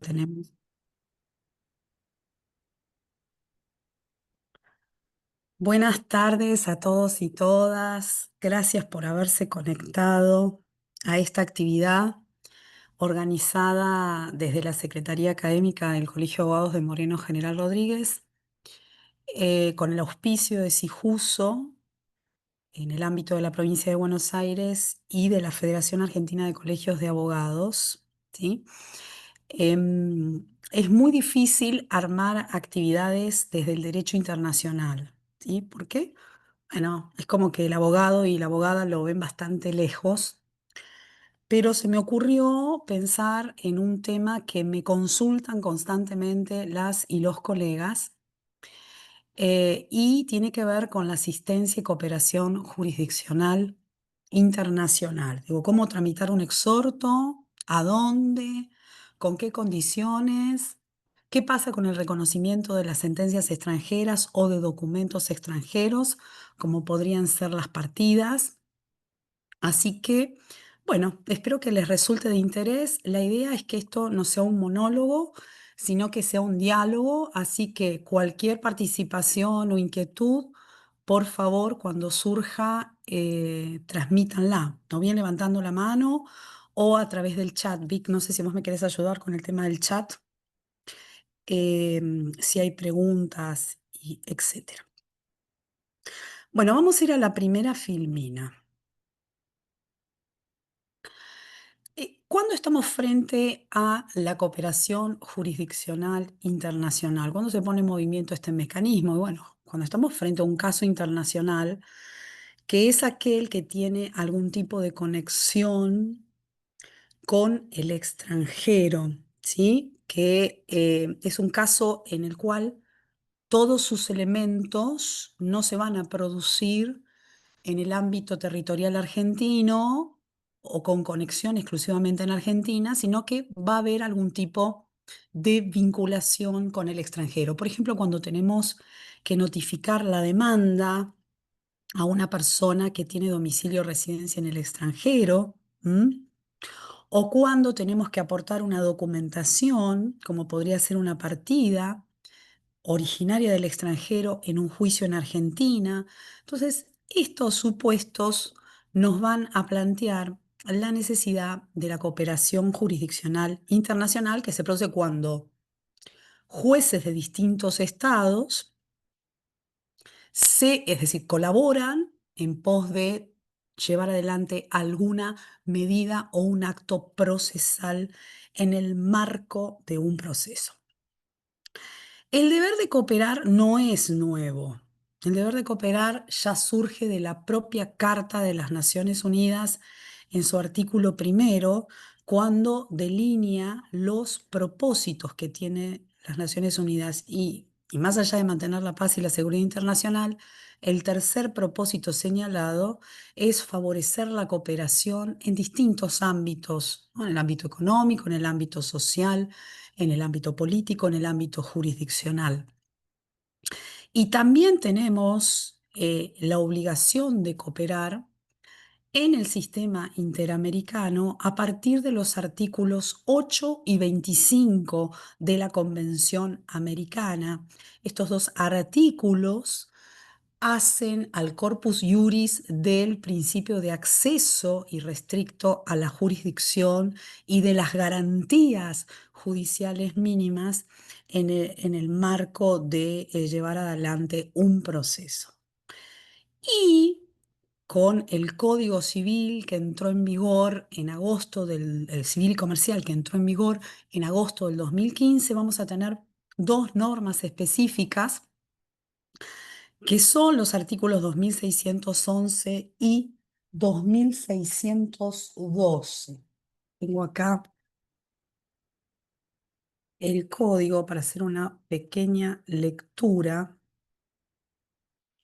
Tenemos. Buenas tardes a todos y todas. Gracias por haberse conectado a esta actividad organizada desde la Secretaría Académica del Colegio de Abogados de Moreno General Rodríguez, con el auspicio de SIJUSO en el ámbito de la provincia de Buenos Aires y de la Federación Argentina de Colegios de Abogados, ¿sí? Es muy difícil armar actividades desde el derecho internacional, ¿sí? ¿Por qué? Bueno, es como que el abogado y la abogada lo ven bastante lejos, pero se me ocurrió pensar en un tema que me consultan constantemente las y los colegas, y tiene que ver con la asistencia y cooperación jurisdiccional internacional. Digo, ¿cómo tramitar un exhorto? ¿A dónde? ¿Con qué condiciones? ¿Qué pasa con el reconocimiento de las sentencias extranjeras o de documentos extranjeros, como podrían ser las partidas? Así que, bueno, espero que les resulte de interés. La idea es que esto no sea un monólogo, sino que sea un diálogo, así que cualquier participación o inquietud, por favor, cuando surja, transmítanla, o bien levantando la mano o a través del chat. Vic, no sé si vos me querés ayudar con el tema del chat, si hay preguntas y etcétera. Bueno, vamos a ir a la primera filmina. ¿Cuándo estamos frente a la cooperación jurisdiccional internacional? ¿Cuándo se pone en movimiento este mecanismo? Y bueno, cuando estamos frente a un caso internacional, que es aquel que tiene algún tipo de conexión con el extranjero, ¿sí? Que es un caso en el cual todos sus elementos no se van a producir en el ámbito territorial argentino o con conexión exclusivamente en Argentina, sino que va a haber algún tipo de vinculación con el extranjero. Por ejemplo, cuando tenemos que notificar la demanda a una persona que tiene domicilio o residencia en el extranjero, ¿m? O cuando tenemos que aportar una documentación, como podría ser una partida originaria del extranjero en un juicio en Argentina. Entonces, estos supuestos nos van a plantear la necesidad de la cooperación jurisdiccional internacional que se produce cuando jueces de distintos estados es decir, colaboran en pos de llevar adelante alguna medida o un acto procesal en el marco de un proceso. El deber de cooperar no es nuevo. El deber de cooperar ya surge de la propia Carta de las Naciones Unidas en su artículo primero, cuando delinea los propósitos que tiene las Naciones Unidas y más allá de mantener la paz y la seguridad internacional, el tercer propósito señalado es favorecer la cooperación en distintos ámbitos, ¿no? En el ámbito económico, en el ámbito social, en el ámbito político, en el ámbito jurisdiccional. Y también tenemos la obligación de cooperar en el sistema interamericano a partir de los artículos 8 y 25 de la Convención Americana. Estos dos artículos hacen al corpus iuris del principio de acceso irrestricto a la jurisdicción y de las garantías judiciales mínimas en el marco de llevar adelante un proceso. Y con el Código Civil que entró en vigor en agosto el civil y comercial que entró en vigor en agosto del 2015, vamos a tener dos normas específicas que son los artículos 2611 y 2612. Tengo acá el código para hacer una pequeña lectura.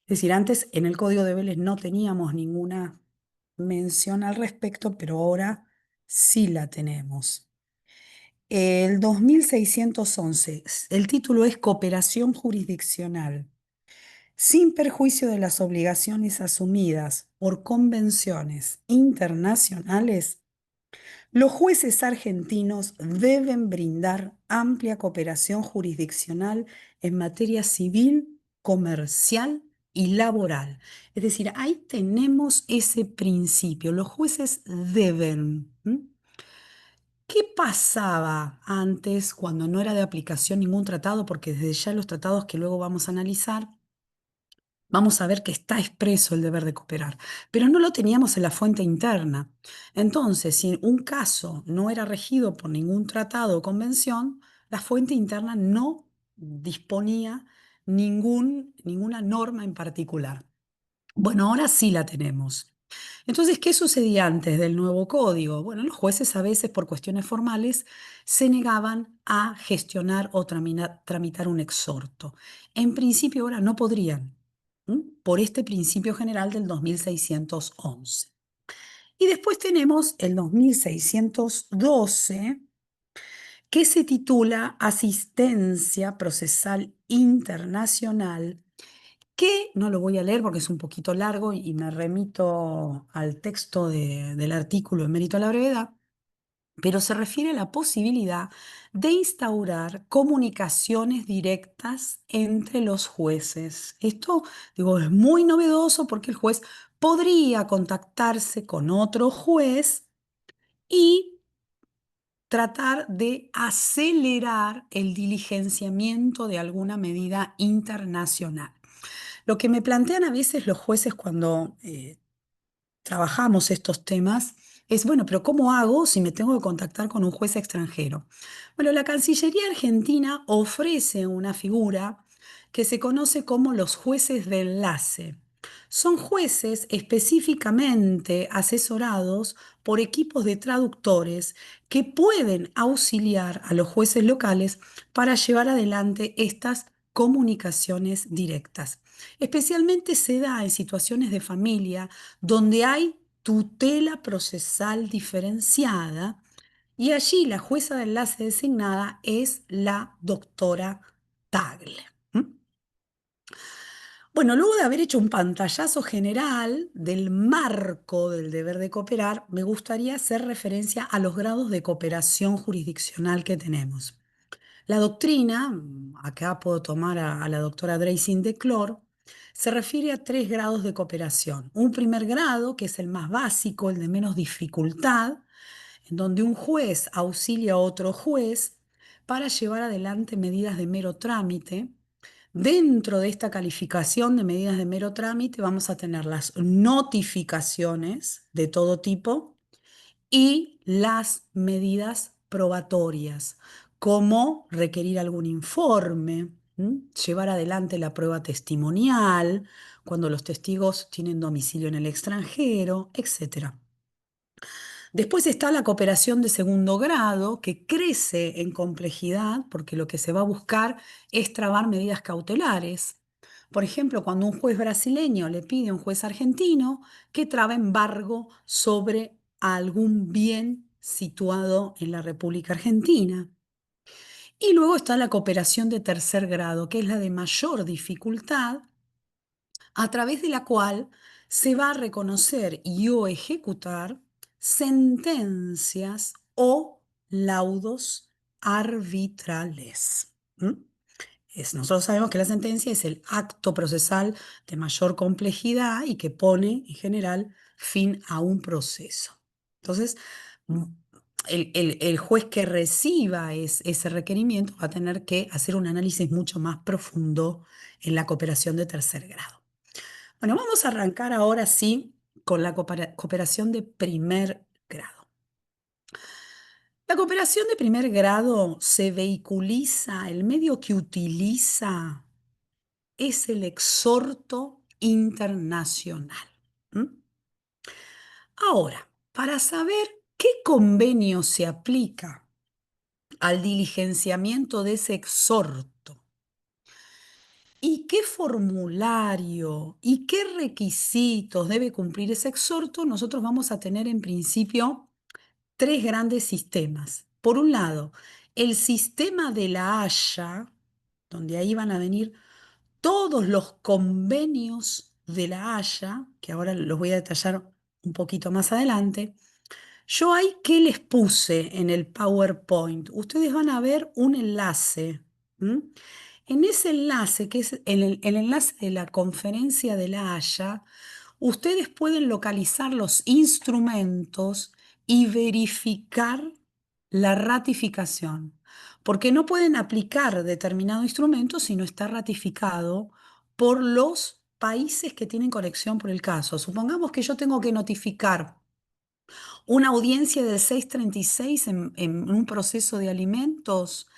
Es decir, antes en el código de Vélez no teníamos ninguna mención al respecto, pero ahora sí la tenemos. El 2611, el título es Cooperación Jurisdiccional. Sin perjuicio de las obligaciones asumidas por convenciones internacionales, los jueces argentinos deben brindar amplia cooperación jurisdiccional en materia civil, comercial y laboral. Es decir, ahí tenemos ese principio. Los jueces deben. ¿M? ¿Qué pasaba antes cuando no era de aplicación ningún tratado? Porque desde ya los tratados que luego vamos a analizar, vamos a ver que está expreso el deber de cooperar, pero no lo teníamos en la fuente interna. Entonces, si un caso no era regido por ningún tratado o convención, la fuente interna no disponía ninguna norma en particular. Bueno, ahora sí la tenemos. Entonces, ¿qué sucedía antes del nuevo código? Bueno, los jueces a veces por cuestiones formales se negaban a gestionar o tramitar un exhorto. En principio ahora no podrían, por este principio general del 2611. Y después tenemos el 2612, que se titula Asistencia Procesal Internacional, que no lo voy a leer porque es un poquito largo y me remito al texto del artículo en mérito a la brevedad, pero se refiere a la posibilidad de instaurar comunicaciones directas entre los jueces. Esto, digo, es muy novedoso porque el juez podría contactarse con otro juez y tratar de acelerar el diligenciamiento de alguna medida internacional. Lo que me plantean a veces los jueces cuando trabajamos estos temas es, bueno, pero ¿cómo hago si me tengo que contactar con un juez extranjero? Bueno, la Cancillería Argentina ofrece una figura que se conoce como los jueces de enlace. Son jueces específicamente asesorados por equipos de traductores que pueden auxiliar a los jueces locales para llevar adelante estas comunicaciones directas. Especialmente se da en situaciones de familia donde hay tutela procesal diferenciada y allí la jueza de enlace designada es la doctora Tagle. ¿M? Bueno, luego de haber hecho un pantallazo general del marco del deber de cooperar, me gustaría hacer referencia a los grados de cooperación jurisdiccional que tenemos. La doctrina, acá puedo tomar a la doctora Dreising de Clore, se refiere a tres grados de cooperación. Un primer grado, que es el más básico, el de menos dificultad, en donde un juez auxilia a otro juez para llevar adelante medidas de mero trámite. Dentro de esta calificación de medidas de mero trámite vamos a tener las notificaciones de todo tipo y las medidas probatorias, como requerir algún informe, llevar adelante la prueba testimonial, cuando los testigos tienen domicilio en el extranjero, etc. Después está la cooperación de segundo grado, que crece en complejidad porque lo que se va a buscar es trabar medidas cautelares. Por ejemplo, cuando un juez brasileño le pide a un juez argentino que trabe embargo sobre algún bien situado en la República Argentina. Y luego está la cooperación de tercer grado, que es la de mayor dificultad, a través de la cual se va a reconocer y o ejecutar sentencias o laudos arbitrales. ¿M? Nosotros sabemos que la sentencia es el acto procesal de mayor complejidad y que pone en general fin a un proceso. Entonces, mm, el juez que reciba ese requerimiento va a tener que hacer un análisis mucho más profundo en la cooperación de tercer grado. Bueno, vamos a arrancar ahora sí con la cooperación de primer grado. La cooperación de primer grado se vehiculiza, el medio que utiliza es el exhorto internacional. ¿M? Ahora, para saber qué convenio se aplica al diligenciamiento de ese exhorto y qué formulario y qué requisitos debe cumplir ese exhorto, nosotros vamos a tener en principio tres grandes sistemas. Por un lado, el sistema de la Haya, donde ahí van a venir todos los convenios de la Haya, que ahora los voy a detallar un poquito más adelante. Yo ahí, ¿qué les puse en el PowerPoint? Ustedes van a ver un enlace. ¿M? En ese enlace, que es el enlace de la conferencia de La Haya, ustedes pueden localizar los instrumentos y verificar la ratificación, porque no pueden aplicar determinado instrumento si no está ratificado por los países que tienen conexión por el caso. Supongamos que yo tengo que notificar una audiencia del 636 en un proceso de alimentos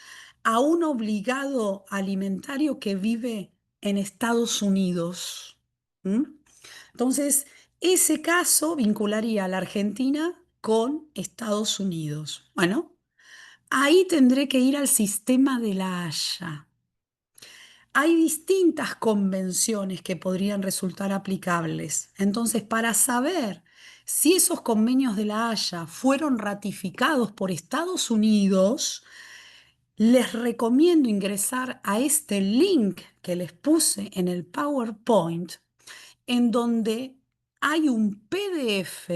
a un obligado alimentario que vive en Estados Unidos. ¿M? Entonces, ese caso vincularía a la Argentina con Estados Unidos. Bueno, ahí tendré que ir al sistema de La Haya. Hay distintas convenciones que podrían resultar aplicables. Entonces, para saber si esos convenios de La Haya fueron ratificados por Estados Unidos, les recomiendo ingresar a este link que les puse en el PowerPoint, en donde hay un PDF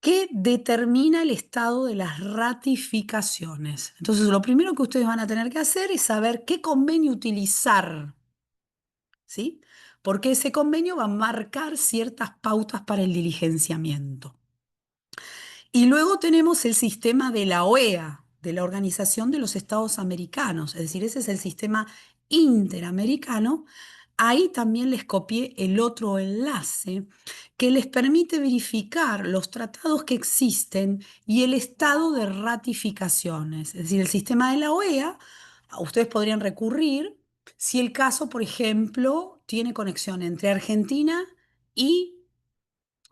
que determina el estado de las ratificaciones. Entonces, lo primero que ustedes van a tener que hacer es saber qué convenio utilizar, ¿sí? Porque ese convenio va a marcar ciertas pautas para el diligenciamiento. Y luego tenemos el sistema de la OEA, de la Organización de los Estados Americanos, es decir, ese es el sistema interamericano. Ahí también les copié el otro enlace que les permite verificar los tratados que existen y el estado de ratificaciones. Es decir, el sistema de la OEA, ustedes podrían recurrir si el caso, por ejemplo, tiene conexión entre Argentina y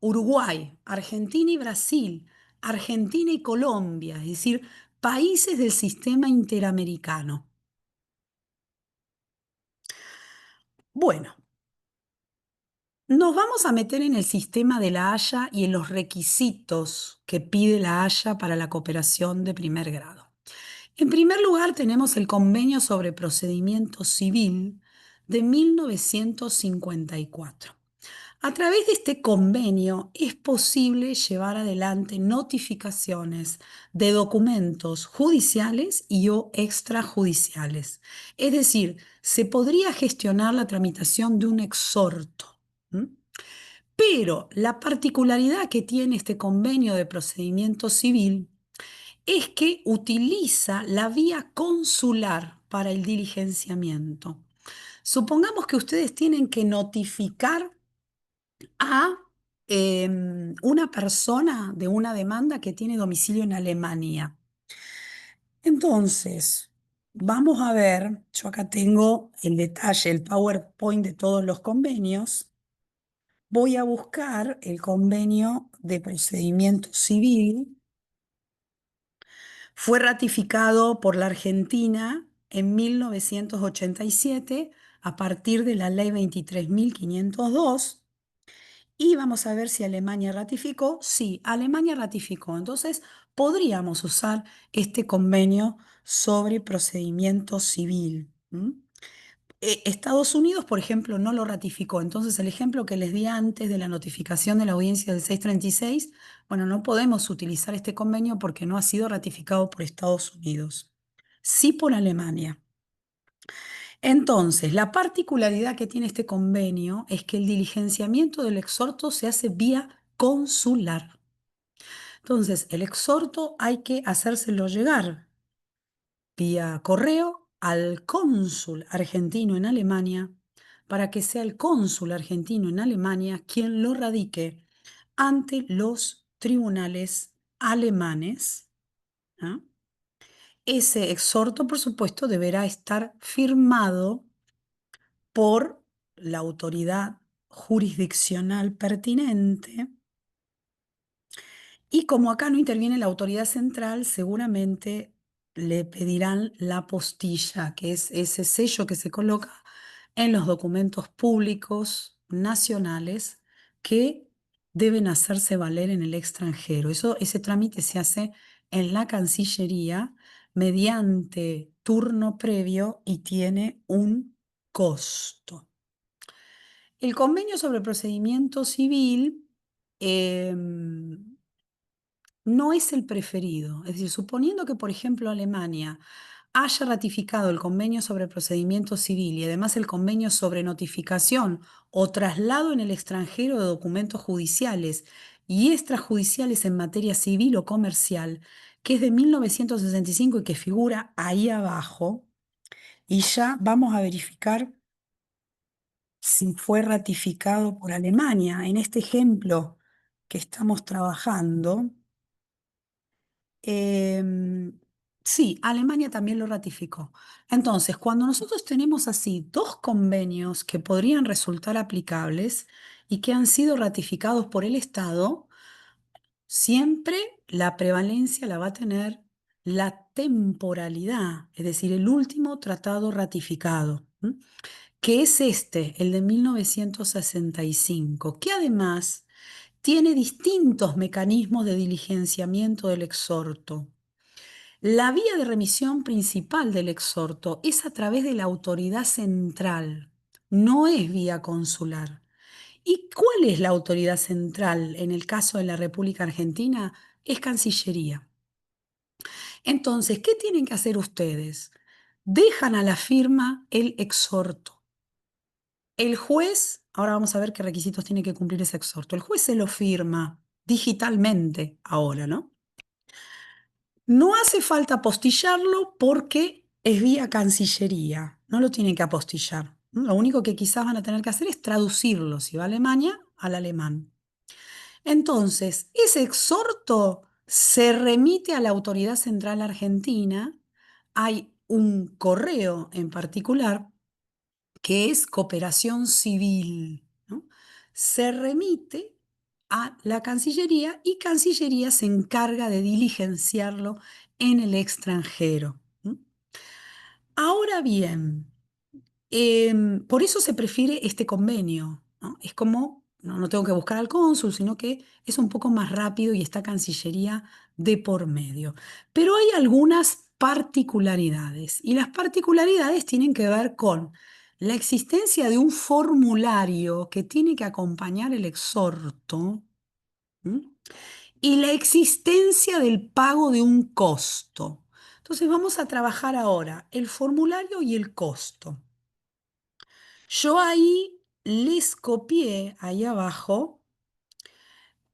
Uruguay, Argentina y Brasil, Argentina y Colombia, es decir, países del sistema interamericano. Bueno, nos vamos a meter en el sistema de La Haya y en los requisitos que pide La Haya para la cooperación de primer grado. En primer lugar, tenemos el Convenio sobre Procedimiento Civil de 1954. A través de este convenio es posible llevar adelante notificaciones de documentos judiciales y o extrajudiciales. Es decir, se podría gestionar la tramitación de un exhorto. ¿M? Pero la particularidad que tiene este convenio de procedimiento civil es que utiliza la vía consular para el diligenciamiento. Supongamos que ustedes tienen que notificar a una persona de una demanda que tiene domicilio en Alemania. Entonces, vamos a ver, yo acá tengo el detalle, el PowerPoint de todos los convenios. Voy a buscar el convenio de procedimiento civil. Fue ratificado por la Argentina en 1987 a partir de la ley 23.502. Y vamos a ver si Alemania ratificó. Sí, Alemania ratificó. Entonces, podríamos usar este convenio sobre procedimiento civil. ¿M? Estados Unidos, por ejemplo, no lo ratificó. Entonces, el ejemplo que les di antes de la notificación de la audiencia del 636, bueno, no podemos utilizar este convenio porque no ha sido ratificado por Estados Unidos. Sí por Alemania. Entonces, la particularidad que tiene este convenio es que el diligenciamiento del exhorto se hace vía consular. Entonces, el exhorto hay que hacérselo llegar vía correo al cónsul argentino en Alemania para que sea el cónsul argentino en Alemania quien lo radique ante los tribunales alemanes. ¿Ah? Ese exhorto, por supuesto, deberá estar firmado por la autoridad jurisdiccional pertinente. Y como acá no interviene la autoridad central, seguramente le pedirán la apostilla, que es ese sello que se coloca en los documentos públicos nacionales que deben hacerse valer en el extranjero. Ese trámite se hace en la Cancillería mediante turno previo y tiene un costo. El convenio sobre procedimiento civil, no es el preferido. Es decir, suponiendo que, por ejemplo, Alemania haya ratificado el convenio sobre procedimiento civil y además el convenio sobre notificación o traslado en el extranjero de documentos judiciales y extrajudiciales en materia civil o comercial, que es de 1965 y que figura ahí abajo, y ya vamos a verificar si fue ratificado por Alemania. En este ejemplo que estamos trabajando, em, sí, Alemania también lo ratificó. Entonces, cuando nosotros tenemos así dos convenios que podrían resultar aplicables y que han sido ratificados por el Estado, siempre la prevalencia la va a tener la temporalidad, es decir, el último tratado ratificado, ¿m? Que es este, el de 1965, que además tiene distintos mecanismos de diligenciamiento del exhorto. La vía de remisión principal del exhorto es a través de la autoridad central, no es vía consular. ¿Y cuál es la autoridad central en el caso de la República Argentina? Es Cancillería. Entonces, ¿qué tienen que hacer ustedes? Dejan a la firma el exhorto. El juez, ahora vamos a ver qué requisitos tiene que cumplir ese exhorto. El juez se lo firma digitalmente ahora, ¿no? No hace falta apostillarlo porque es vía Cancillería, no lo tienen que apostillar. Lo único que quizás van a tener que hacer es traducirlo, si va a Alemania, al alemán. Entonces, ese exhorto se remite a la Autoridad Central Argentina. Hay un correo en particular que es cooperación civil, ¿no? Se remite a la Cancillería y Cancillería se encarga de diligenciarlo en el extranjero. ¿No? Ahora bien, por eso se prefiere este convenio, ¿no? Es como, no tengo que buscar al cónsul, sino que es un poco más rápido y está Cancillería de por medio. Pero hay algunas particularidades y las particularidades tienen que ver con la existencia de un formulario que tiene que acompañar el exhorto, ¿m? Y la existencia del pago de un costo. Entonces vamos a trabajar ahora el formulario y el costo. Yo ahí les copié, ahí abajo,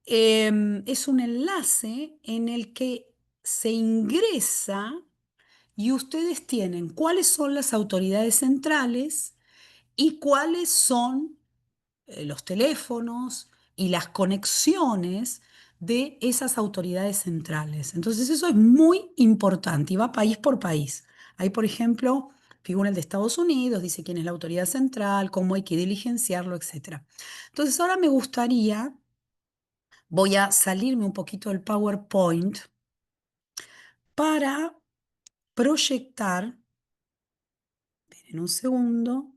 es un enlace en el que se ingresa y ustedes tienen cuáles son las autoridades centrales y cuáles son los teléfonos y las conexiones de esas autoridades centrales. Entonces eso es muy importante y va país por país. Ahí, por ejemplo, figura el de Estados Unidos, dice quién es la autoridad central, cómo hay que diligenciarlo, etcétera. Entonces ahora me gustaría, voy a salirme un poquito del PowerPoint para proyectar, en un segundo,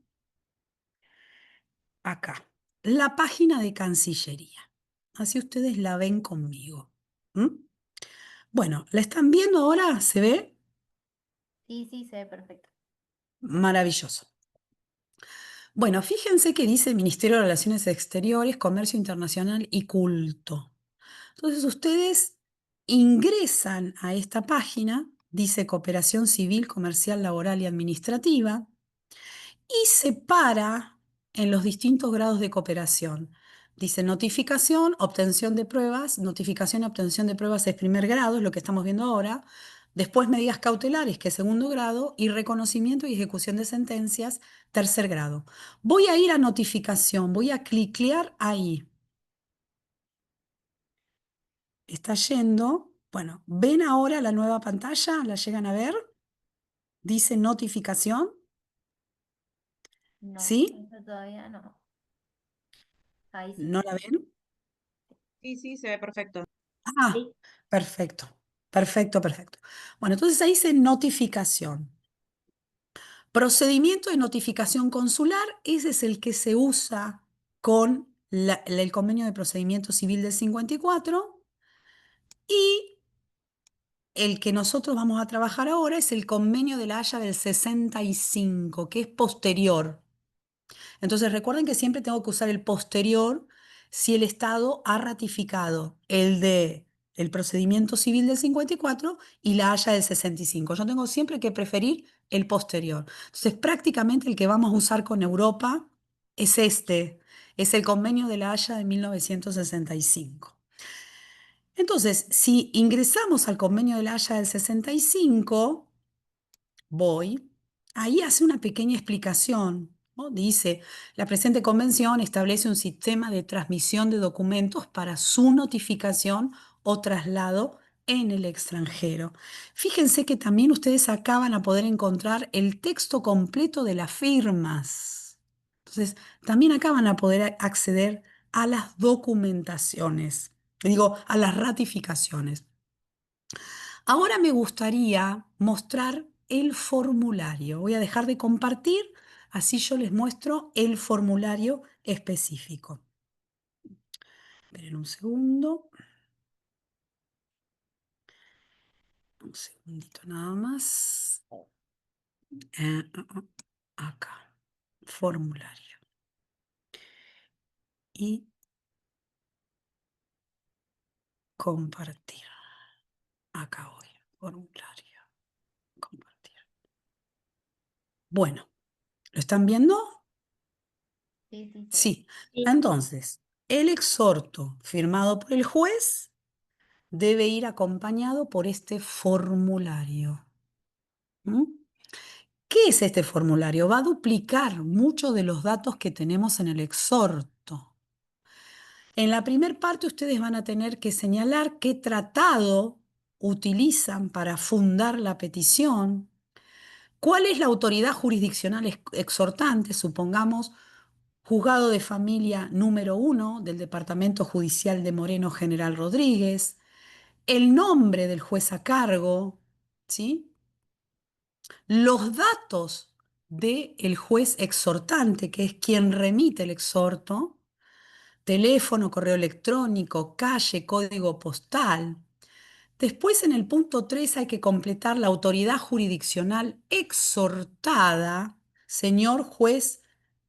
acá, la página de Cancillería. Así ustedes la ven conmigo. ¿Mm? Bueno, ¿la están viendo ahora? ¿Se ve? Sí, sí, se ve perfecto. Maravilloso. Bueno, fíjense que dice Ministerio de Relaciones Exteriores, Comercio Internacional y Culto. Entonces ustedes ingresan a esta página, dice Cooperación Civil, Comercial, Laboral y Administrativa, y separa en los distintos grados de cooperación. Dice notificación, obtención de pruebas, notificación y obtención de pruebas es primer grado, es lo que estamos viendo ahora. Después medidas cautelares, que es segundo grado, y reconocimiento y ejecución de sentencias, tercer grado. Voy a ir a notificación, voy a cliquear ahí. Está yendo. Bueno, ¿ven ahora la nueva pantalla? ¿La llegan a ver? Dice notificación, No, ¿sí? eso todavía no. Ahí sí. ¿No la ven? Sí, sí, se ve perfecto. Ah, Sí. perfecto, perfecto, perfecto. Bueno, entonces ahí dice notificación. Procedimiento de notificación consular, ese es el que se usa con el convenio de procedimiento civil del 54 y el que nosotros vamos a trabajar ahora es el convenio de la Haya del 65, que es posterior. Entonces recuerden que siempre tengo que usar el posterior si el Estado ha ratificado el de el procedimiento civil del 54 y la Haya del 65. Yo tengo siempre que preferir el posterior. Entonces, prácticamente el que vamos a usar con Europa es este, es el convenio de la Haya de 1965. Entonces, si ingresamos al convenio de la Haya del 65, ahí hace una pequeña explicación, ¿no? Dice, la presente convención establece un sistema de transmisión de documentos para su notificación o traslado en el extranjero. Fíjense que también ustedes acá van a poder encontrar el texto completo de las firmas. Entonces, también acá van a poder acceder a las documentaciones, digo, a las ratificaciones. Ahora me gustaría mostrar el formulario. Voy a dejar de compartir, así yo les muestro el formulario específico. Esperen un segundo. Un segundito nada más. Acá. Formulario. Y compartir. Acá voy. Formulario. Compartir. Bueno, ¿lo están viendo? Sí, sí, se ve. Sí. Entonces, el exhorto firmado por el juez debe ir acompañado por este formulario. ¿Mm? ¿Qué es este formulario? Va a duplicar muchos de los datos que tenemos en el exhorto. En la primera parte ustedes van a tener que señalar qué tratado utilizan para fundar la petición, cuál es la autoridad jurisdiccional exhortante, supongamos Juzgado de Familia número 1 del Departamento Judicial de Moreno General Rodríguez, el nombre del juez a cargo, ¿sí? Los datos del juez exhortante, que es quien remite el exhorto, teléfono, correo electrónico, calle, código postal. Después, en el punto 3 hay que completar la autoridad jurisdiccional exhortada, señor juez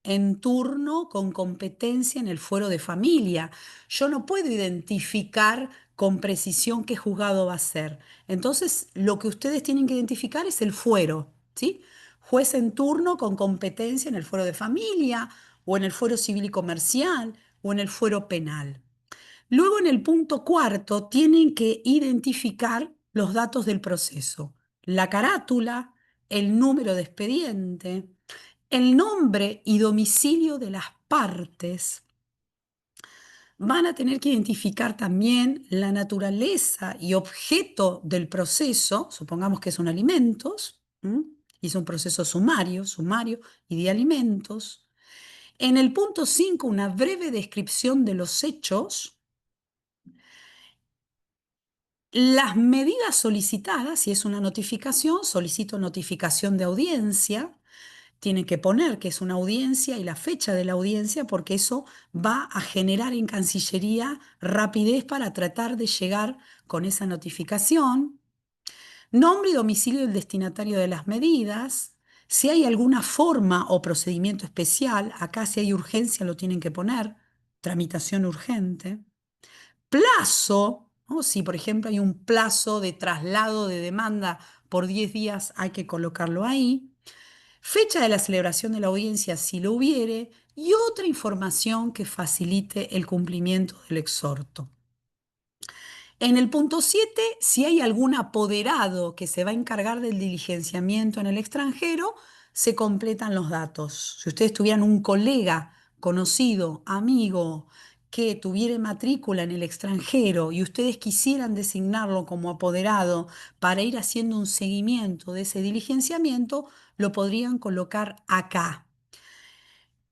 en turno con competencia en el fuero de familia. Yo no puedo identificar con precisión qué juzgado va a ser. Entonces, lo que ustedes tienen que identificar es el fuero, ¿sí? Juez en turno con competencia en el fuero de familia, o en el fuero civil y comercial, o en el fuero penal. Luego, en el punto cuarto, tienen que identificar los datos del proceso, la carátula, el número de expediente, el nombre y domicilio de las partes. Van a tener que identificar también la naturaleza y objeto del proceso, supongamos que son alimentos, y es un proceso sumario y de alimentos. En el punto 5, una breve descripción de los hechos. Las medidas solicitadas, si es una notificación, solicito notificación de audiencia. Tienen que poner que es una audiencia y la fecha de la audiencia, porque eso va a generar en Cancillería rapidez para tratar de llegar con esa notificación. Nombre y domicilio del destinatario de las medidas. Si hay alguna forma o procedimiento especial, acá si hay urgencia lo tienen que poner, tramitación urgente. Plazo, ¿no? Si por ejemplo hay un plazo de traslado de demanda por 10 días, hay que colocarlo ahí. Fecha de la celebración de la audiencia, si lo hubiere, y otra información que facilite el cumplimiento del exhorto. En el punto 7, si hay algún apoderado que se va a encargar del diligenciamiento en el extranjero, se completan los datos. Si ustedes tuvieran un colega, conocido, amigo, que tuviera matrícula en el extranjero y ustedes quisieran designarlo como apoderado para ir haciendo un seguimiento de ese diligenciamiento, lo podrían colocar acá.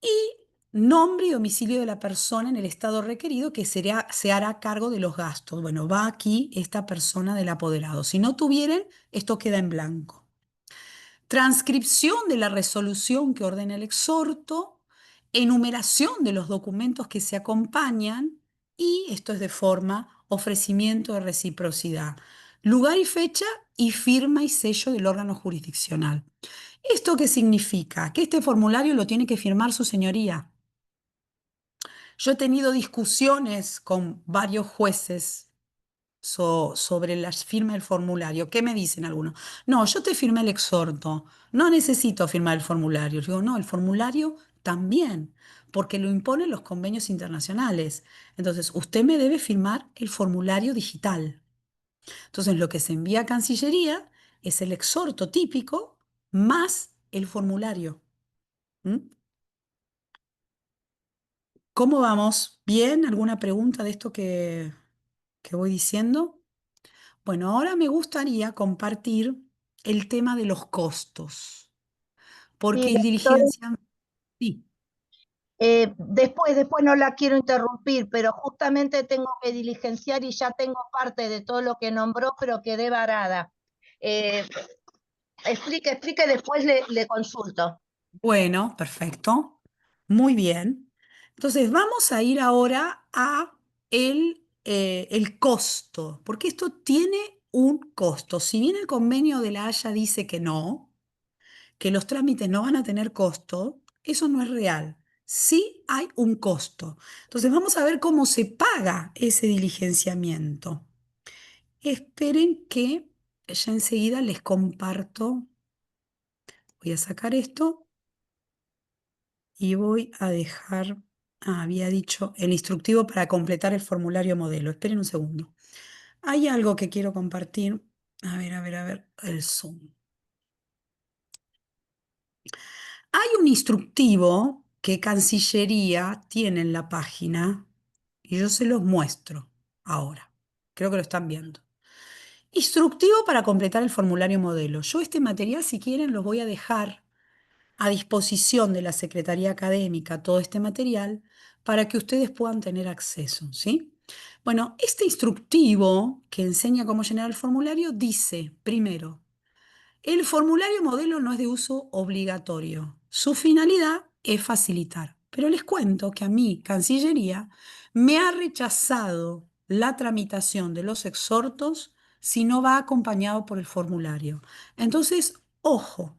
Y nombre y domicilio de la persona en el estado requerido que se hará cargo de los gastos. Bueno, va aquí esta persona del apoderado. Si no tuvieran, esto queda en blanco. Transcripción de la resolución que ordena el exhorto, enumeración de los documentos que se acompañan y esto es de forma ofrecimiento de reciprocidad. Lugar y fecha y firma y sello del órgano jurisdiccional. ¿Esto qué significa? Que este formulario lo tiene que firmar su señoría. Yo he tenido discusiones con varios jueces sobre la firma del formulario. ¿Qué me dicen algunos? No, yo te firmé el exhorto, no necesito firmar el formulario. Yo digo, no, el formulario también, porque lo imponen los convenios internacionales. Entonces, usted me debe firmar el formulario digital. Entonces, lo que se envía a Cancillería es el exhorto típico más el formulario. ¿Mm? ¿Cómo vamos? ¿Bien? ¿Alguna pregunta de esto que voy diciendo? Bueno, ahora me gustaría compartir el tema de los costos, Sí, porque el doctora, diligencia... Sí, después no la quiero interrumpir, pero justamente tengo que diligenciar y ya tengo parte de todo lo que nombró, pero quedé varada. Eh, explique, después le consulto. bueno, perfecto. Muy bien. Entonces, vamos a ir ahora a el costo, porque esto tiene un costo. Si bien el convenio de la Haya dice que los trámites no van a tener costo, eso no es real. Sí hay un costo. Entonces vamos a ver cómo se paga ese diligenciamiento. Esperen que ya enseguida les comparto. Voy a sacar esto y voy a dejar, había dicho, el instructivo para completar el formulario modelo. Esperen un segundo. Hay algo que quiero compartir. A ver, el Zoom. Hay un instructivo que Cancillería tiene en la página y yo se los muestro ahora. Creo que lo están viendo. Instructivo para completar el formulario modelo. Yo este material, si quieren, los voy a dejar a disposición de la Secretaría Académica, todo este material, para que ustedes puedan tener acceso, ¿sí? Bueno, este instructivo que enseña cómo llenar el formulario dice, primero, el formulario modelo no es de uso obligatorio. Su finalidad es facilitar. Pero les cuento que a mí, Cancillería, me ha rechazado la tramitación de los exhortos si no va acompañado por el formulario. Entonces, ojo,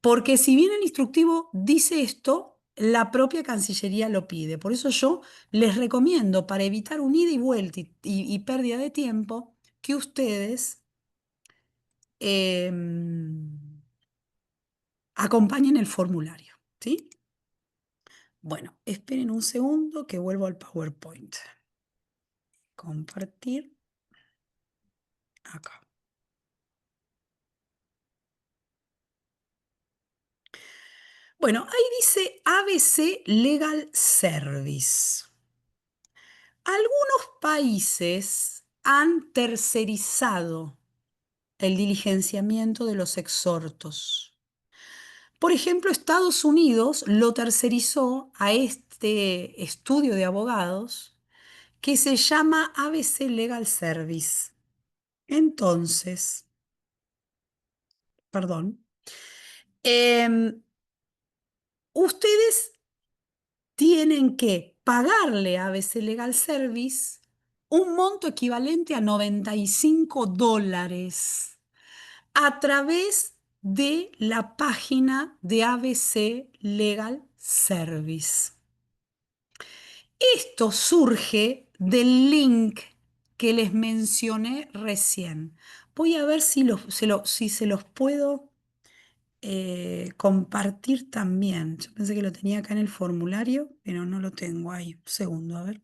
porque si bien el instructivo dice esto, la propia Cancillería lo pide. Por eso yo les recomiendo, para evitar un ida y vuelta y pérdida de tiempo, que ustedes acompañen el formulario, ¿sí? Bueno, esperen un segundo que vuelvo al PowerPoint. Compartir acá. Bueno, ahí dice ABC Legal Service. Algunos países han tercerizado el diligenciamiento de los exhortos. Por ejemplo, Estados Unidos lo tercerizó a este estudio de abogados que se llama ABC Legal Service. Entonces, perdón, em, ustedes tienen que pagarle a ABC Legal Service un monto equivalente a $95 a través de la página de ABC Legal Service. Esto surge del link que les mencioné recién. Voy a ver si se los puedo compartir también. Yo pensé que lo tenía acá en el formulario, pero no lo tengo ahí. Un segundo, a ver.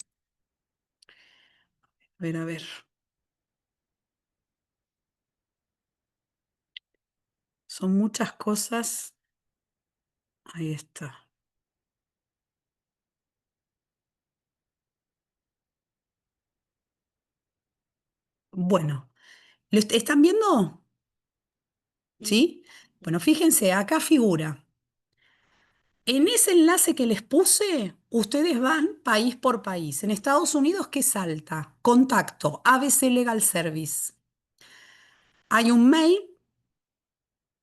A ver, a ver. Son muchas cosas. Ahí está. Bueno, están viendo? ¿Sí? Bueno, fíjense, acá figura. En ese enlace que les puse, ustedes van país por país. En Estados Unidos, ¿qué salta? Contacto, ABC Legal Service. Hay un mail,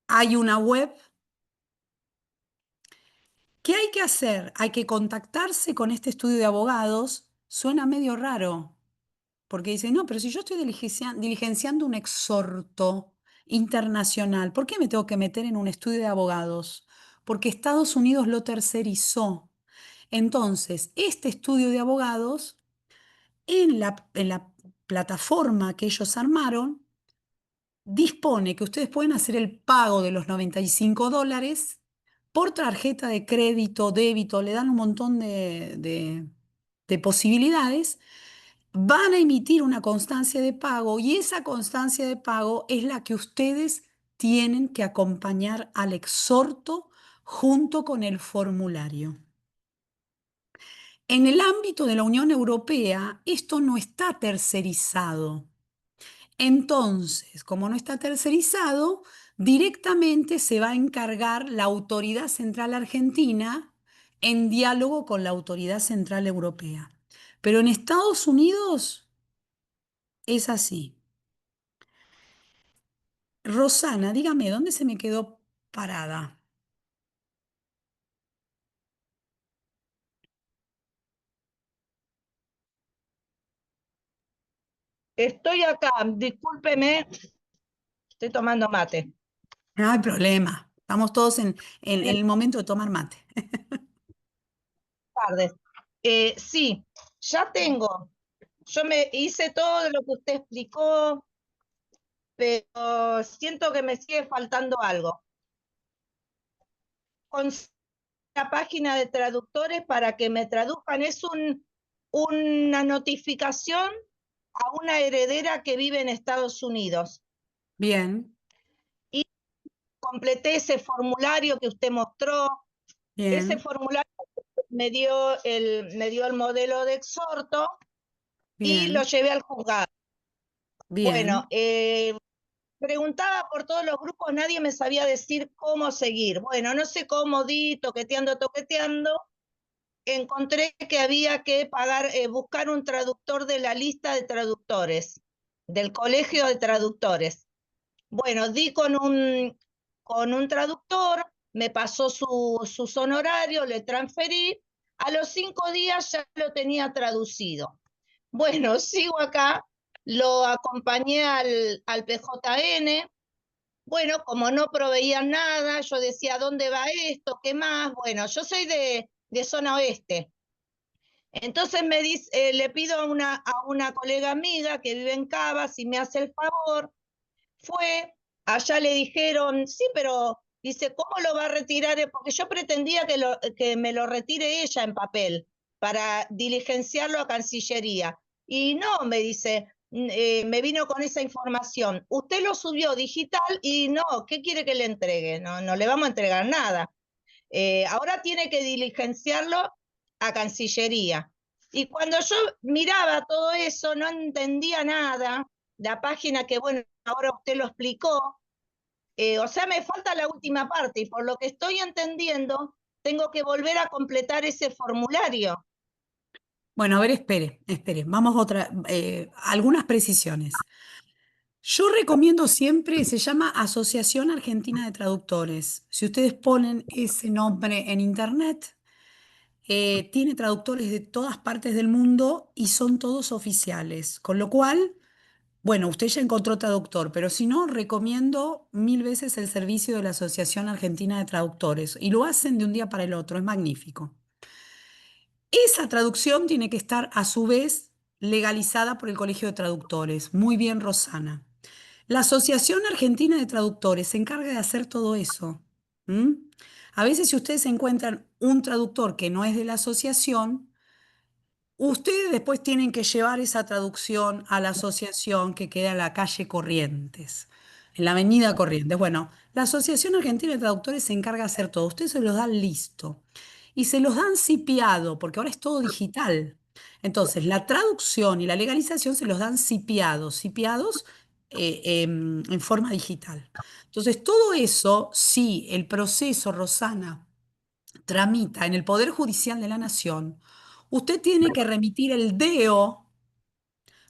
hay una web. ¿Qué hay que hacer? Hay que contactarse con este estudio de abogados. Suena medio raro, porque dicen, no, pero si yo estoy diligenciando un exhorto internacional, ¿por qué me tengo que meter en un estudio de abogados? Porque Estados Unidos lo tercerizó. Entonces, este estudio de abogados, en la plataforma que ellos armaron dispone que ustedes pueden hacer el pago de los $95 por tarjeta de crédito, débito, le dan un montón de posibilidades. Van a emitir una constancia de pago y esa constancia de pago es la que ustedes tienen que acompañar al exhorto junto con el formulario. En el ámbito de la Unión Europea, esto no está tercerizado. Entonces, como no está tercerizado, directamente se va a encargar la Autoridad Central Argentina en diálogo con la Autoridad Central Europea. Pero en Estados Unidos es así. Rosana, dígame, ¿dónde se me quedó parada? Estoy acá, discúlpeme, estoy tomando mate. No hay problema. Estamos todos en el momento de tomar mate. Tardes. Sí, ya tengo. Yo me hice todo lo que usted explicó, pero siento que me sigue faltando algo. Con la página de traductores para que me traduzcan es una notificación a una heredera que vive en Estados Unidos. Bien, Completé ese formulario que usted mostró. Ese bien, formulario me dio el modelo de exhorto y lo bien, llevé al juzgado. Bueno, bien. preguntaba por todos los grupos, nadie me sabía decir cómo seguir. Bueno, no sé cómo di, toqueteando, encontré que había que pagar, buscar un traductor de la lista de traductores, del colegio de traductores. Bueno, di con un traductor, me pasó sus honorarios, le transferí, a los 5 días ya lo tenía traducido. Bueno, sigo acá, lo acompañé al PJN. Bueno, como no proveían nada, yo decía, ¿dónde va esto? ¿Qué más? Bueno, yo soy de zona oeste. Entonces le pido a una colega amiga que vive en Cava si me hace el favor. Fue, allá le dijeron, sí, pero dice, ¿cómo lo va a retirar? Porque yo pretendía que me lo retire ella en papel para diligenciarlo a Cancillería. Y no, me dice, me vino con esa información. Usted lo subió digital y no, ¿qué quiere que le entregue? No, no le vamos a entregar nada. Ahora tiene que diligenciarlo a Cancillería. Y cuando yo miraba todo eso, no entendía nada. La página que, bueno, ahora usted lo explicó. O sea, me falta la última parte y por lo que estoy entendiendo, tengo que volver a completar ese formulario. Bueno, a ver, espere. Vamos a algunas precisiones. Yo recomiendo siempre, se llama Asociación Argentina de Traductores. Si ustedes ponen ese nombre en internet, tiene traductores de todas partes del mundo y son todos oficiales. Con lo cual, bueno, usted ya encontró traductor, pero si no, recomiendo 1000 veces el servicio de la Asociación Argentina de Traductores. Y lo hacen de un día para el otro, es magnífico. Esa traducción tiene que estar a su vez legalizada por el Colegio de Traductores. Muy bien, Rosana. La Asociación Argentina de Traductores se encarga de hacer todo eso. ¿Mm? A veces si ustedes encuentran un traductor que no es de la asociación, ustedes después tienen que llevar esa traducción a la asociación que queda en la calle Corrientes, en la avenida Corrientes. Bueno, la Asociación Argentina de Traductores se encarga de hacer todo. Ustedes se los dan listo. Y se los dan cipiado, porque ahora es todo digital. Entonces, la traducción y la legalización se los dan cipiados en forma digital. Entonces, todo eso, si el proceso, Rosana, tramita en el Poder Judicial de la Nación, usted tiene que remitir el DEO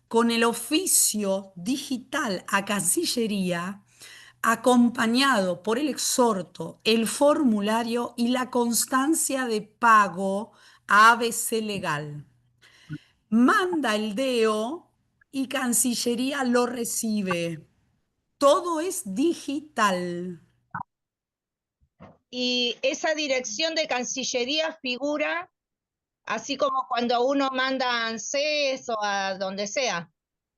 con el oficio digital a Cancillería, acompañado por el exhorto, el formulario y la constancia de pago a ABC Legal. Manda el DEO y Cancillería lo recibe. Todo es digital. Y esa dirección de Cancillería figura, así como cuando uno manda a ANSES o a donde sea.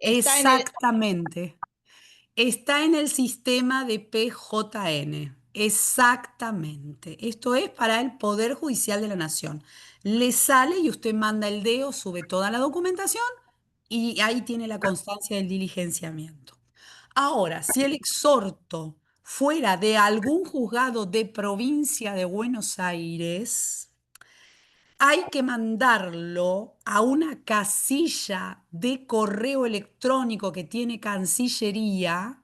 Está en el, Exactamente. Está en el sistema de PJN. Exactamente. Esto es para el Poder Judicial de la Nación. Le sale y usted manda el DEO, sube toda la documentación y ahí tiene la constancia del diligenciamiento. Ahora, si el exhorto fuera de algún juzgado de provincia de Buenos Aires, hay que mandarlo a una casilla de correo electrónico que tiene Cancillería,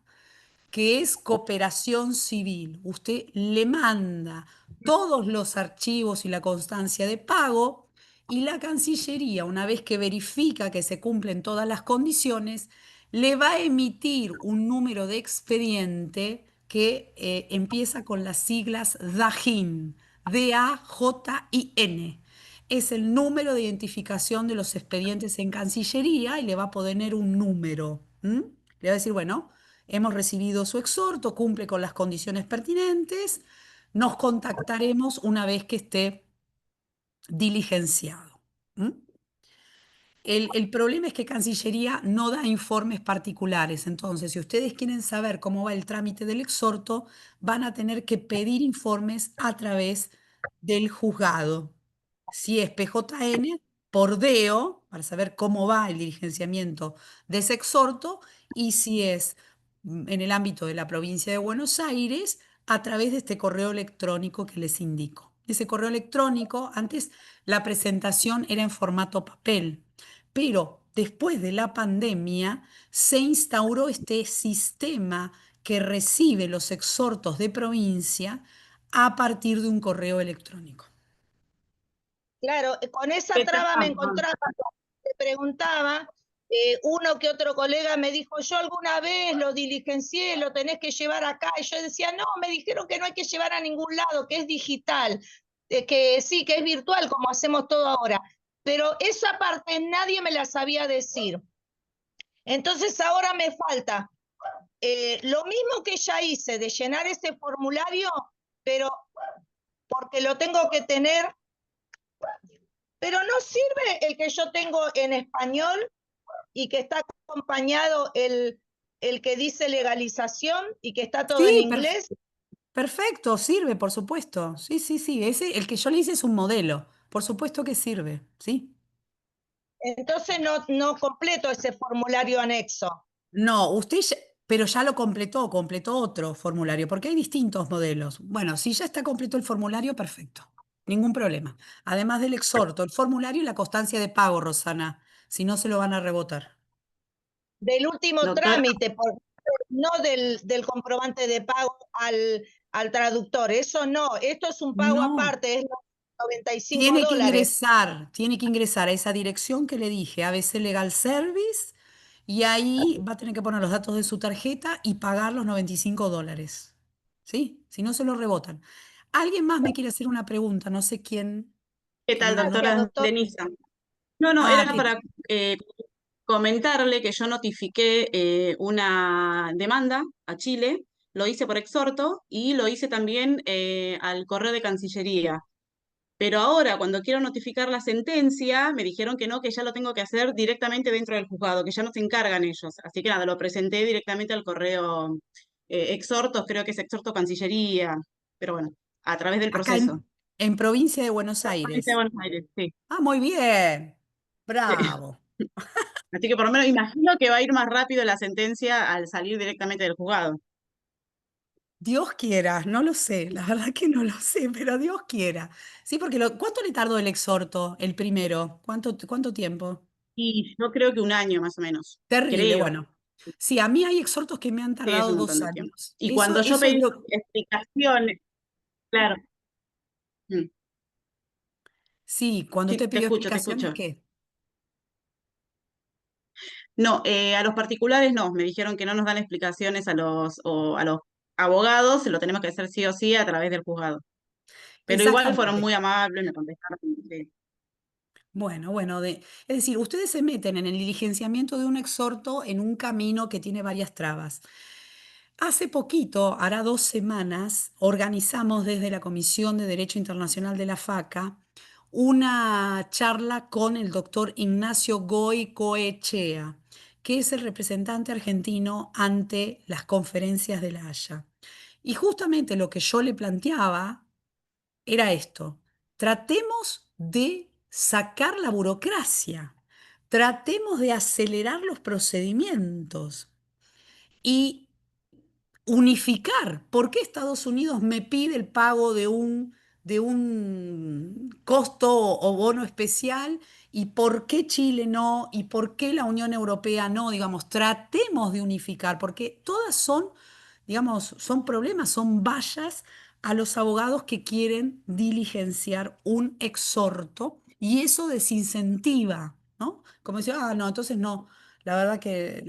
que es cooperación civil. Usted le manda todos los archivos y la constancia de pago y la Cancillería, una vez que verifica que se cumplen todas las condiciones, le va a emitir un número de expediente que empieza con las siglas DAJIN, DAJIN. Es el número de identificación de los expedientes en Cancillería y le va a poner un número. ¿M? Le va a decir, bueno, hemos recibido su exhorto, cumple con las condiciones pertinentes, nos contactaremos una vez que esté diligenciado. ¿M? El problema es que Cancillería no da informes particulares, entonces si ustedes quieren saber cómo va el trámite del exhorto, van a tener que pedir informes a través del juzgado. Si es PJN, por DEO, para saber cómo va el diligenciamiento de ese exhorto, y si es en el ámbito de la provincia de Buenos Aires, a través de este correo electrónico que les indico. Ese correo electrónico, antes la presentación era en formato papel, pero después de la pandemia se instauró este sistema que recibe los exhortos de provincia a partir de un correo electrónico. claro, con esa ¿Qué traba me tal? encontraba, te preguntaba, uno que otro colega me dijo, yo alguna vez lo diligencié, lo tenés que llevar acá, y yo decía, no, me dijeron que no hay que llevar a ningún lado, que es digital, que sí, que es virtual, como hacemos todo ahora, pero esa parte nadie me la sabía decir. Entonces ahora me falta lo mismo que ya hice de llenar ese formulario, pero porque lo tengo que tener, pero no sirve el que yo tengo en español y que está acompañado el que dice legalización y que está todo en Sí, inglés. perfecto, sirve, por supuesto. Sí, sí, sí. Ese, el que yo le hice es un modelo. Por supuesto que sirve, sí. Entonces no completo ese formulario anexo. No, pero ya lo completó otro formulario, porque hay distintos modelos. Bueno, si ya está completo el formulario, perfecto. Ningún problema. Además del exhorto, el formulario y la constancia de pago, Rosana. Si no, se lo van a rebotar. Del último Doctora, trámite, no del comprobante de pago al traductor. Eso no, esto es un pago No. aparte, es los $95. Tiene que ingresar a esa dirección que le dije, ABC Legal Service, y ahí va a tener que poner los datos de su tarjeta y pagar los $95. ¿Sí? Si no, se lo rebotan. Alguien más me quiere hacer una pregunta, no sé quién. ¿qué tal, No, no. Gracias, doctora doctor. Denisa? No, Ah, era para comentarle que yo notifiqué una demanda a Chile, lo hice por exhorto y lo hice también al correo de Cancillería. Pero ahora, cuando quiero notificar la sentencia, me dijeron que no, que ya lo tengo que hacer directamente dentro del juzgado, que ya no se encargan ellos. Así que nada, lo presenté directamente al correo exhortos, creo que es exhorto Cancillería, pero bueno, a través del acá proceso. en provincia de Buenos Provincia de Aires. Buenos Aires, sí. Ah, muy bien. Sí. Bravo. Así que por lo menos imagino que va a ir más rápido la sentencia al salir directamente del juzgado. Dios quiera, no lo sé, la verdad que no lo sé, pero Dios quiera. Sí, porque ¿cuánto le tardó el exhorto, el primero? ¿Cuánto tiempo? Y yo creo que un año más o menos. Terrible, Creo. bueno. Sí, a mí hay exhortos que me han Sí, es tardado un montón 2 de tiempo. años. Y Eso, cuando yo eso es pedí lo... explicaciones, claro. Mm. Sí, cuando Sí, te te pidió escucho, te explicaciones, escucho. ¿qué? No, a los particulares no, me dijeron que no nos dan explicaciones a los abogados, lo tenemos que hacer sí o sí a través del juzgado. Pero igual fueron Exactamente. muy amables, me contestaron. Sí. Bueno, es decir, ustedes se meten en el diligenciamiento de un exhorto en un camino que tiene varias trabas. Hace poquito, hará 2 semanas, organizamos desde la Comisión de Derecho Internacional de la FACA una charla con el doctor Ignacio Goicoechea, que es el representante argentino ante las conferencias de La Haya. Y justamente lo que yo le planteaba era esto: tratemos de sacar la burocracia, tratemos de acelerar los procedimientos y unificar. ¿Por qué Estados Unidos me pide el pago de un costo o bono especial? ¿Y por qué Chile no? ¿Y por qué la Unión Europea no? Digamos, tratemos de unificar, porque todas son, digamos, son problemas, son vallas a los abogados que quieren diligenciar un exhorto y eso desincentiva, ¿no? Como decir, ah, no, entonces no, la verdad que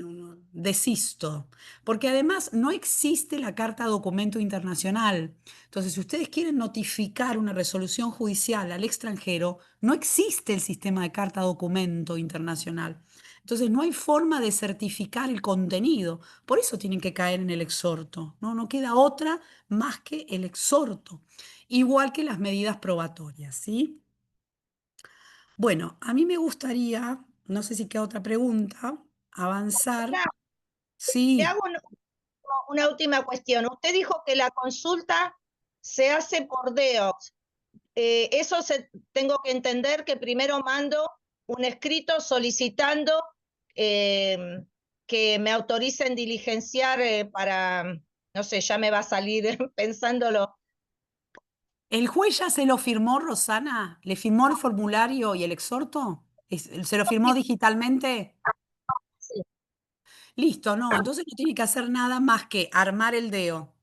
desisto. Porque además no existe la carta documento internacional. Entonces, si ustedes quieren notificar una resolución judicial al extranjero, no existe el sistema de carta documento internacional. Entonces, no hay forma de certificar el contenido. Por eso tienen que caer en el exhorto, ¿no? No queda otra más que el exhorto. Igual que las medidas probatorias, ¿sí? Bueno, a mí me gustaría, no sé si queda otra pregunta, avanzar. Le Sí. hago una última cuestión. Usted dijo que la consulta se hace por DEOX. Tengo que entender que primero mando un escrito solicitando que me autoricen diligenciar para, no sé, ya me va a salir pensándolo. ¿El juez ya se lo firmó, Rosana? ¿Le firmó el formulario y el exhorto? ¿Se lo firmó digitalmente? Sí. Listo, no, entonces no tiene que hacer nada más que armar el DEO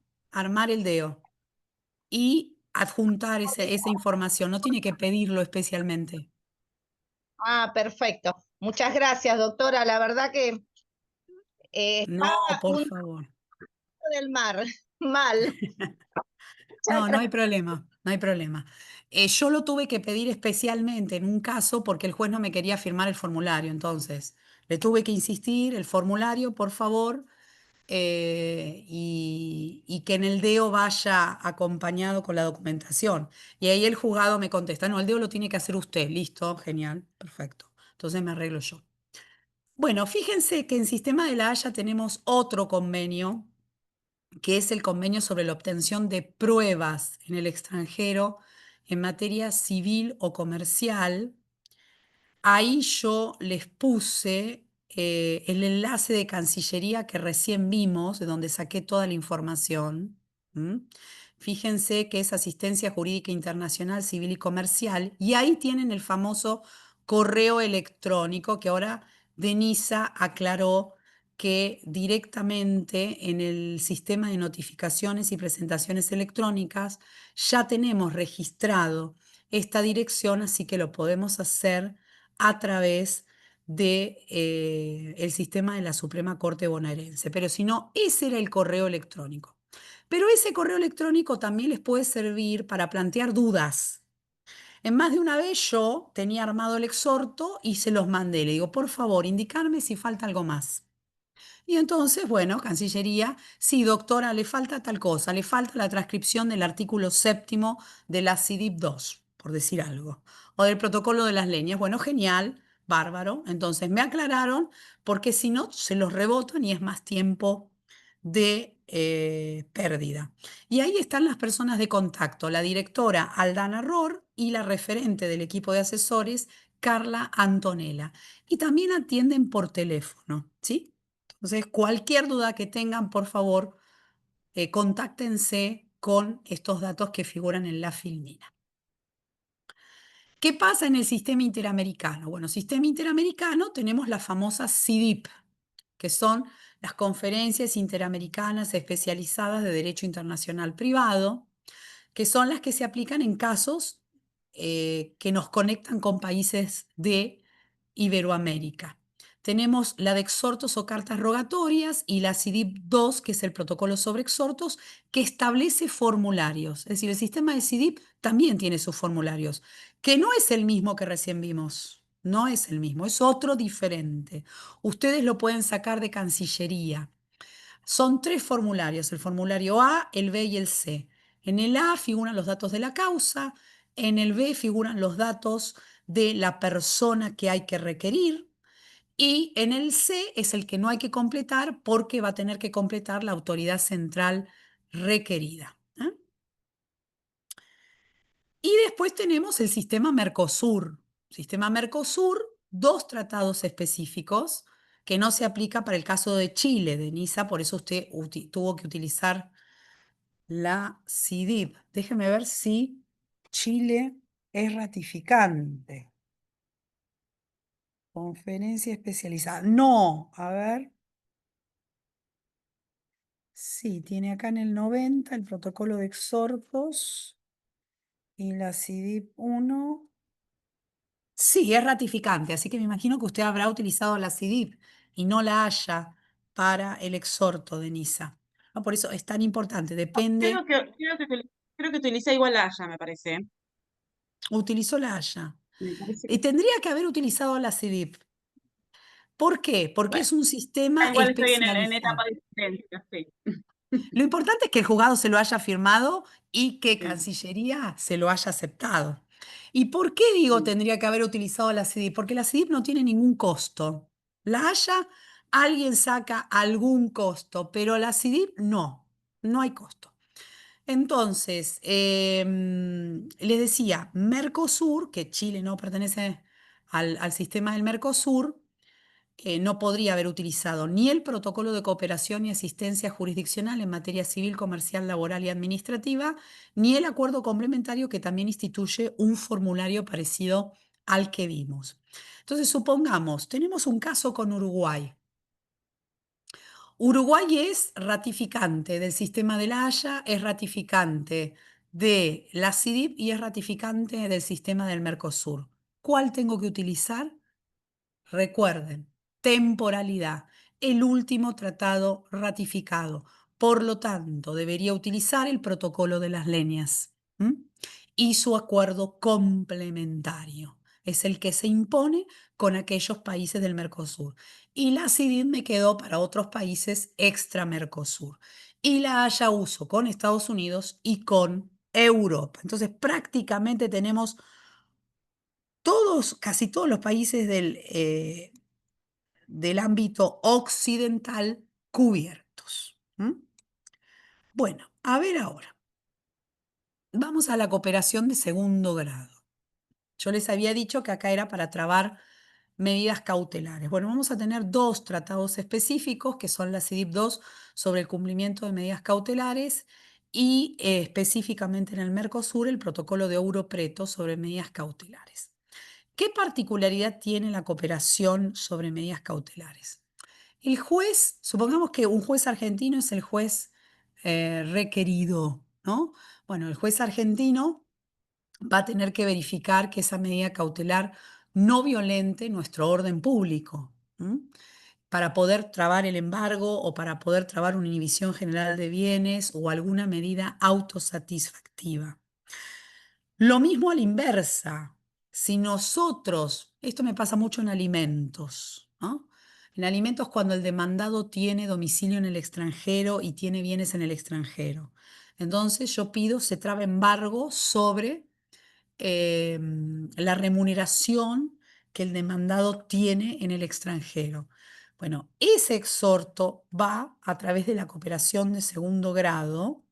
y adjuntar esa información, no tiene que pedirlo especialmente. Ah, perfecto. Muchas gracias, doctora. La verdad que No, está por un favor. del mar. Mal. No, no hay problema, no hay problema. Yo lo tuve que pedir especialmente en un caso porque el juez no me quería firmar el formulario, entonces le tuve que insistir, el formulario, por favor, y que en el DEO vaya acompañado con la documentación. Y ahí el juzgado me contesta, no, el DEO lo tiene que hacer usted, listo, genial, perfecto. Entonces me arreglo yo. Bueno, fíjense que en Sistema de la Haya tenemos otro convenio que es el convenio sobre la obtención de pruebas en el extranjero en materia civil o comercial. Ahí yo les puse el enlace de Cancillería que recién vimos, de donde saqué toda la información. ¿Mm? Fíjense que es Asistencia Jurídica Internacional, Civil y Comercial, y ahí tienen el famoso correo electrónico que ahora Denisa aclaró que directamente en el sistema de notificaciones y presentaciones electrónicas ya tenemos registrado esta dirección, así que lo podemos hacer a través de, el sistema de la Suprema Corte Bonaerense. Pero si no, ese era el correo electrónico. Pero ese correo electrónico también les puede servir para plantear dudas. En más de una vez yo tenía armado el exhorto y se los mandé. Le digo, por favor, indicarme si falta algo más. Y entonces, bueno, Cancillería, sí, doctora, le falta tal cosa, le falta la transcripción del artículo 7º de la CIDIP 2, por decir algo, o del protocolo de las leñas. Bueno, genial, bárbaro. Entonces me aclararon, porque si no, se los rebotan y es más tiempo de pérdida. Y ahí están las personas de contacto, la directora Aldana Ror y la referente del equipo de asesores, Carla Antonella. Y también atienden por teléfono, ¿sí? Entonces, cualquier duda que tengan, por favor, contáctense con estos datos que figuran en la filmina. ¿Qué pasa en el sistema interamericano? Bueno, sistema interamericano tenemos las famosas CIDIP, que son las conferencias interamericanas especializadas de derecho internacional privado, que son las que se aplican en casos que nos conectan con países de Iberoamérica. Tenemos la de exhortos o cartas rogatorias y la CIDIP 2, que es el protocolo sobre exhortos, que establece formularios. Es decir, el sistema de CIDIP también tiene sus formularios, que no es el mismo que recién vimos. No es el mismo, es otro diferente. Ustedes lo pueden sacar de Cancillería. Son 3 formularios, el formulario A, el B y el C. En el A figuran los datos de la causa, en el B figuran los datos de la persona que hay que requerir Y en el C es el que no hay que completar porque va a tener que completar la autoridad central requerida. Y después tenemos el sistema Mercosur. Sistema Mercosur, 2 tratados específicos que no se aplica para el caso de Chile, Denisa, por eso usted tuvo que utilizar la CIDIP. Déjeme ver si Chile es ratificante. Conferencia especializada. No, a ver. Sí, tiene acá en el 90 el protocolo de exhortos y la CIDIP 1. Sí, es ratificante, así que me imagino que usted habrá utilizado la CIDIP y no la haya para el exhorto de NISA. No, por eso es tan importante, depende, Creo que utiliza igual la Haya, me parece. utilizó la haya. Me parece Y que tendría que haber utilizado la CIDIP. ¿Por qué? Porque bueno, es un sistema igual estoy en etapa especializado. de diferencia, sí. Lo importante es que el juzgado se lo haya firmado y que Sí, Cancillería se lo haya aceptado. ¿Y por qué digo sí. tendría que haber utilizado la CIDIP? Porque la CIDIP no tiene ningún costo. La Haya, alguien saca algún costo, pero la CIDIP no, no hay costo. Entonces, les decía, Mercosur, que Chile no pertenece al sistema del Mercosur, no podría haber utilizado ni el protocolo de cooperación y asistencia jurisdiccional en materia civil, comercial, laboral y administrativa, ni el acuerdo complementario que también instituye un formulario parecido al que vimos. Entonces, supongamos, tenemos un caso con Uruguay. Uruguay es ratificante del sistema de la Haya, es ratificante de la CIDIP y es ratificante del sistema del Mercosur. ¿Cuál tengo que utilizar? Recuerden, temporalidad, el último tratado ratificado. Por lo tanto, debería utilizar el protocolo de las leñas, ¿m? Y su acuerdo complementario. Es el que se impone con aquellos países del Mercosur. Y la CIDID me quedó para otros países extra Mercosur. Y la haya uso con Estados Unidos y con Europa. Entonces, prácticamente tenemos todos, casi todos los países del ámbito occidental cubiertos. Bueno, a ver ahora. Vamos a la cooperación de segundo grado. Yo les había dicho que acá era para trabar medidas cautelares. Bueno, vamos a tener 2 tratados específicos, que son la CIDIP 2 sobre el cumplimiento de medidas cautelares y específicamente en el Mercosur el protocolo de Ouro Preto sobre medidas cautelares. ¿Qué particularidad tiene la cooperación sobre medidas cautelares? El juez, supongamos que un juez argentino es el juez requerido, ¿no? Bueno, el juez argentino va a tener que verificar que esa medida cautelar no violente nuestro orden público, para poder trabar el embargo o para poder trabar una inhibición general de bienes o alguna medida autosatisfactiva. Lo mismo a la inversa. Si nosotros, esto me pasa mucho en alimentos, ¿no? En alimentos cuando el demandado tiene domicilio en el extranjero y tiene bienes en el extranjero. Entonces yo pido se trabe embargo sobre la remuneración que el demandado tiene en el extranjero. Bueno, ese exhorto va a través de la cooperación de segundo grado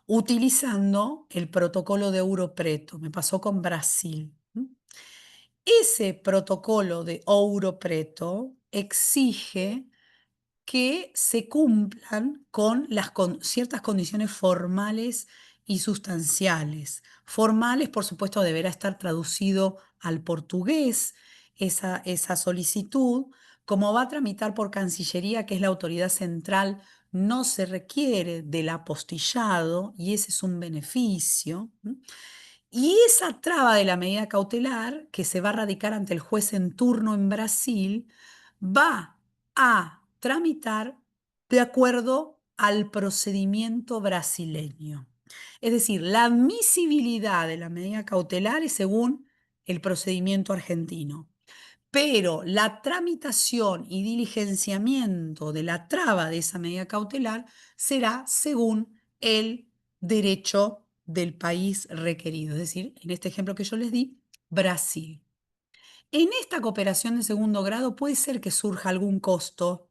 utilizando el protocolo de Ouro Preto. Me pasó con Brasil. Ese protocolo de Ouro Preto exige que se cumplan con ciertas condiciones formales y sustanciales. Formales, por supuesto, deberá estar traducido al portugués esa solicitud. Como va a tramitar por Cancillería, que es la autoridad central, no se requiere del apostillado y ese es un beneficio. Y esa traba de la medida cautelar, que se va a radicar ante el juez en turno en Brasil, va a tramitar de acuerdo al procedimiento brasileño. Es decir, la admisibilidad de la medida cautelar es según el procedimiento argentino, pero la tramitación y diligenciamiento de la traba de esa medida cautelar será según el derecho del país requerido, es decir, en este ejemplo que yo les di, Brasil. En esta cooperación de segundo grado puede ser que surja algún costo,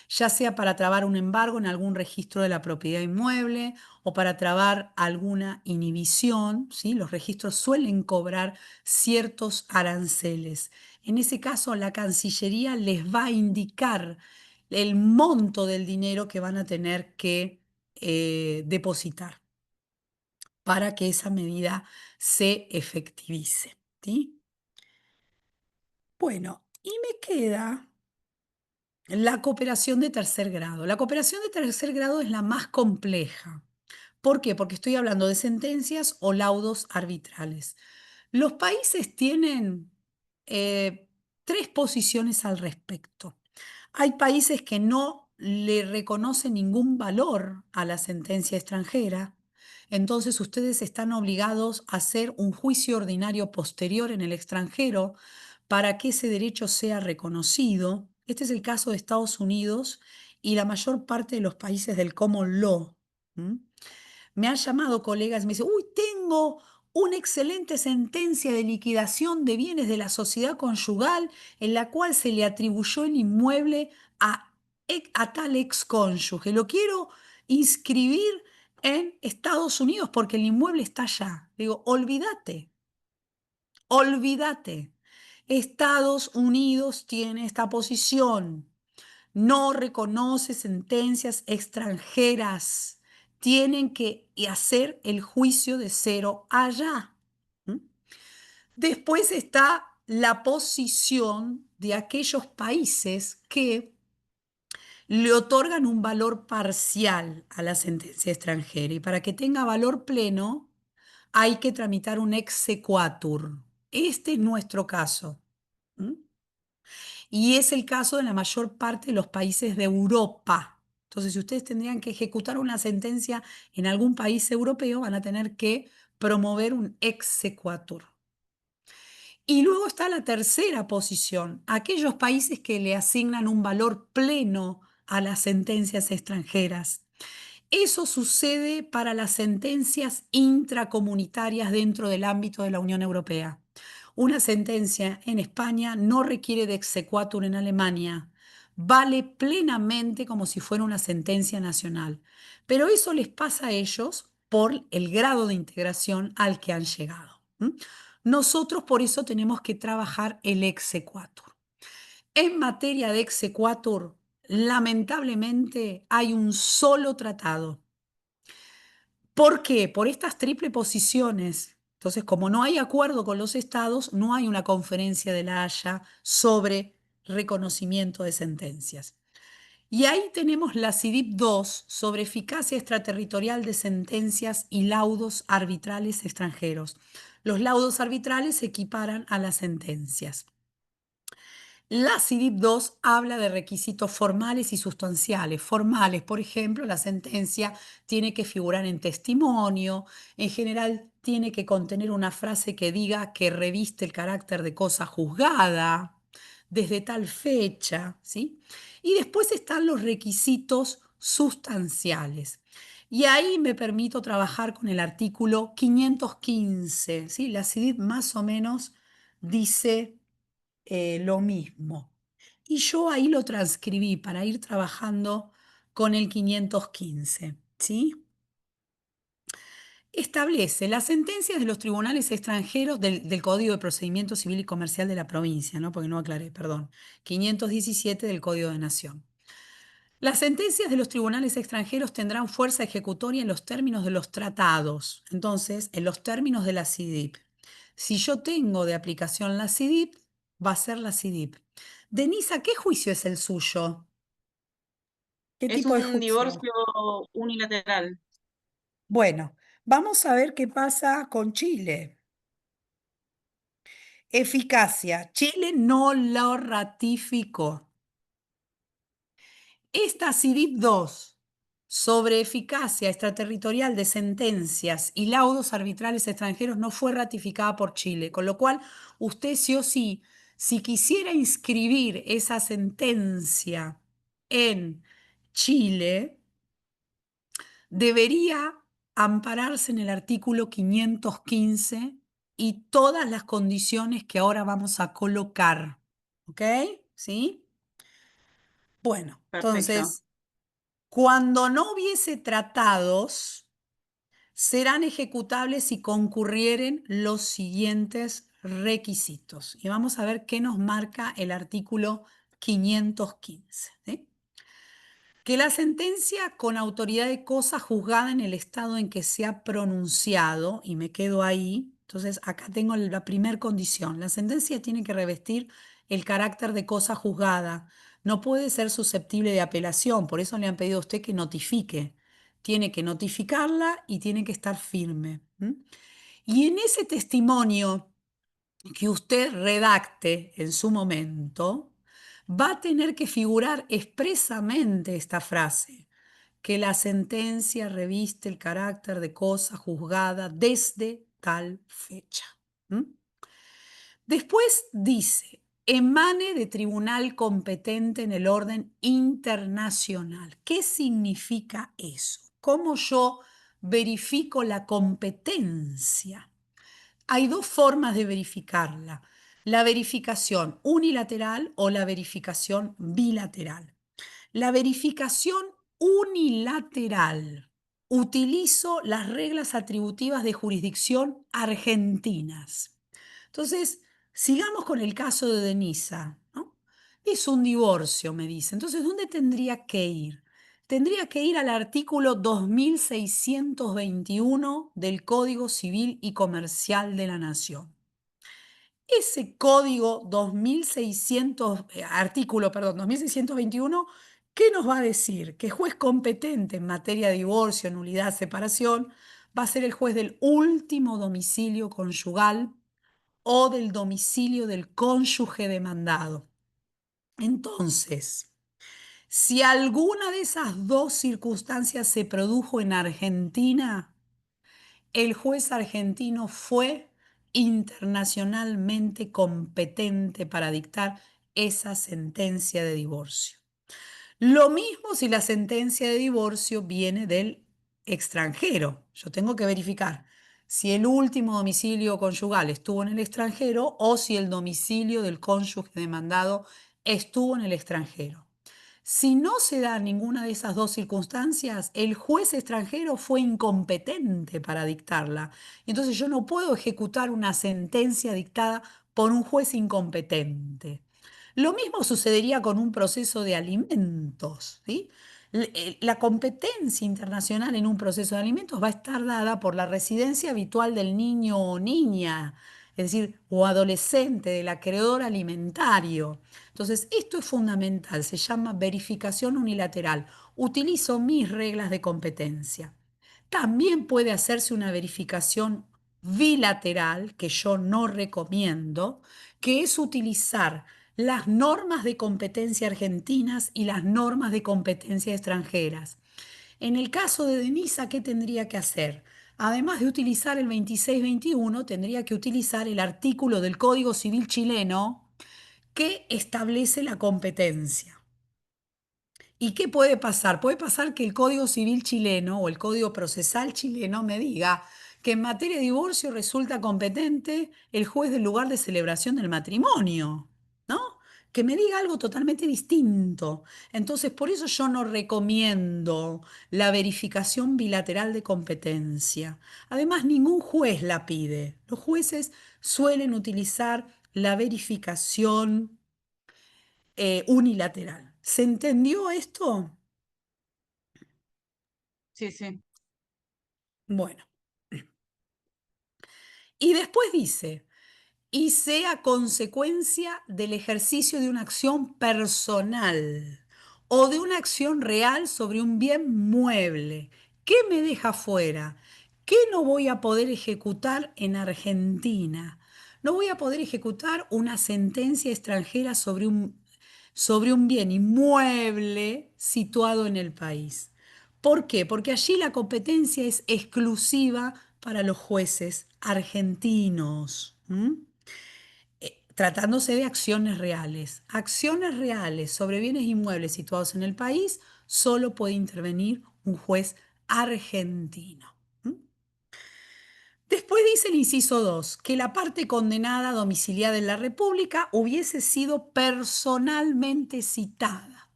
ya sea para trabar un embargo en algún registro de la propiedad inmueble o para trabar alguna inhibición, ¿sí? Los registros suelen cobrar ciertos aranceles. En ese caso, la Cancillería les va a indicar el monto del dinero que van a tener que depositar para que esa medida se efectivice, ¿sí? Bueno, y me queda la cooperación de tercer grado. La cooperación de tercer grado es la más compleja. ¿Por qué? Porque estoy hablando de sentencias o laudos arbitrales. Los países tienen tres posiciones al respecto. Hay países que no le reconocen ningún valor a la sentencia extranjera, entonces ustedes están obligados a hacer un juicio ordinario posterior en el extranjero para que ese derecho sea reconocido. Este es el caso de Estados Unidos y la mayor parte de los países del common law. ¿M? Me han llamado colegas y me dicen, uy, tengo una excelente sentencia de liquidación de bienes de la sociedad conyugal en la cual se le atribuyó el inmueble a tal excónyuge. Lo quiero inscribir en Estados Unidos porque el inmueble está allá. Digo, olvídate, olvídate. Estados Unidos tiene esta posición. No reconoce sentencias extranjeras. Tienen que hacer el juicio de cero allá. ¿Mm? Después está la posición de aquellos países que le otorgan un valor parcial a la sentencia extranjera y para que tenga valor pleno hay que tramitar un exequatur. Este es nuestro caso. ¿Mm? Y es el caso de la mayor parte de los países de Europa. Entonces, si ustedes tendrían que ejecutar una sentencia en algún país europeo, van a tener que promover un exequatur. Y luego está la tercera posición, aquellos países que le asignan un valor pleno a las sentencias extranjeras. Eso sucede para las sentencias intracomunitarias dentro del ámbito de la Unión Europea. Una sentencia en España no requiere de exequatur en Alemania. Vale plenamente como si fuera una sentencia nacional. Pero eso les pasa a ellos por el grado de integración al que han llegado. Nosotros por eso tenemos que trabajar el exequatur. En materia de exequatur, lamentablemente hay un solo tratado. ¿Por qué? Por estas triple posiciones. Entonces, como no hay acuerdo con los estados, no hay una conferencia de La Haya sobre reconocimiento de sentencias. Y ahí tenemos la CIDIP II sobre eficacia extraterritorial de sentencias y laudos arbitrales extranjeros. Los laudos arbitrales se equiparan a las sentencias. La CIDIP II habla de requisitos formales y sustanciales. Formales, por ejemplo, la sentencia tiene que figurar en testimonio, en general tiene que contener una frase que diga que reviste el carácter de cosa juzgada desde tal fecha, ¿sí? Y después están los requisitos sustanciales. Y ahí me permito trabajar con el artículo 515, ¿sí? La CIDIP más o menos dice lo mismo. Y yo ahí lo transcribí para ir trabajando con el 515, ¿sí? Establece las sentencias de los tribunales extranjeros del Código de Procedimiento Civil y Comercial de la provincia, ¿no? Porque no aclaré, perdón. 517 del Código de Nación. Las sentencias de los tribunales extranjeros tendrán fuerza ejecutoria en los términos de los tratados, entonces, en los términos de la CIDIP. Si yo tengo de aplicación la CIDIP, va a ser la CIDIP. Denisa, ¿qué juicio es el suyo? ¿Qué Es tipo de un juicio? divorcio unilateral. Bueno, vamos a ver qué pasa con Chile. Eficacia. Chile no lo ratificó. Esta CIDIP II sobre eficacia extraterritorial de sentencias y laudos arbitrales extranjeros no fue ratificada por Chile, con lo cual usted sí o sí, si quisiera inscribir esa sentencia en Chile, debería ampararse en el artículo 515 y todas las condiciones que ahora vamos a colocar. ¿Ok? ¿Sí? Bueno, Perfecto. entonces, cuando no hubiese tratados, serán ejecutables si concurrieren los siguientes requisitos. Y vamos a ver qué nos marca el artículo 515. ¿Sí? Que la sentencia con autoridad de cosa juzgada en el estado en que se ha pronunciado, y me quedo ahí, entonces acá tengo la primera condición, la sentencia tiene que revestir el carácter de cosa juzgada, no puede ser susceptible de apelación, por eso le han pedido a usted que notifique, tiene que notificarla y tiene que estar firme. Y en ese testimonio que usted redacte en su momento, va a tener que figurar expresamente esta frase, que la sentencia reviste el carácter de cosa juzgada desde tal fecha. ¿Mm? Después dice, emane de tribunal competente en el orden internacional. ¿Qué significa eso? ¿Cómo yo verifico la competencia? Hay dos formas de verificarla, la verificación unilateral o la verificación bilateral. La verificación unilateral. Utilizo las reglas atributivas de jurisdicción argentinas. Entonces, sigamos con el caso de Denisa, ¿no? Es un divorcio, me dice. Entonces, ¿dónde tendría que ir? Tendría que ir al artículo 2621 del Código Civil y Comercial de la Nación. Ese código 2600, artículo, perdón, 2621, ¿qué nos va a decir? Que juez competente en materia de divorcio, nulidad, separación, va a ser el juez del último domicilio conyugal o del domicilio del cónyuge demandado. Entonces, si alguna de esas dos circunstancias se produjo en Argentina, el juez argentino fue internacionalmente competente para dictar esa sentencia de divorcio. Lo mismo si la sentencia de divorcio viene del extranjero. Yo tengo que verificar si el último domicilio conyugal estuvo en el extranjero o si el domicilio del cónyuge demandado estuvo en el extranjero. Si no se da ninguna de esas dos circunstancias, el juez extranjero fue incompetente para dictarla. Entonces yo no puedo ejecutar una sentencia dictada por un juez incompetente. Lo mismo sucedería con un proceso de alimentos, ¿sí? La competencia internacional en un proceso de alimentos va a estar dada por la residencia habitual del niño o niña, es decir, o adolescente, del acreedor alimentario. Entonces, esto es fundamental, se llama verificación unilateral. Utilizo mis reglas de competencia. También puede hacerse una verificación bilateral, que yo no recomiendo, que es utilizar las normas de competencia argentinas y las normas de competencia extranjeras. En el caso de Denisa, ¿qué tendría que hacer? Además de utilizar el 2621, tendría que utilizar el artículo del Código Civil chileno que establece la competencia. ¿Y qué puede pasar? Puede pasar que el Código Civil chileno o el Código Procesal chileno me diga que en materia de divorcio resulta competente el juez del lugar de celebración del matrimonio, ¿no? Que me diga algo totalmente distinto. Entonces, por eso yo no recomiendo la verificación bilateral de competencia. Además, ningún juez la pide. Los jueces suelen utilizar la verificación unilateral. ¿Se entendió esto? Sí, sí. Bueno. Y después dice, y sea consecuencia del ejercicio de una acción personal o de una acción real sobre un bien mueble. ¿Qué me deja fuera? ¿Qué no voy a poder ejecutar en Argentina? No voy a poder ejecutar una sentencia extranjera sobre un bien inmueble situado en el país. ¿Por qué? Porque allí la competencia es exclusiva para los jueces argentinos. Tratándose de acciones reales. Acciones reales sobre bienes inmuebles situados en el país, solo puede intervenir un juez argentino. Después dice el inciso 2? Que la parte condenada domiciliada en la República hubiese sido personalmente citada.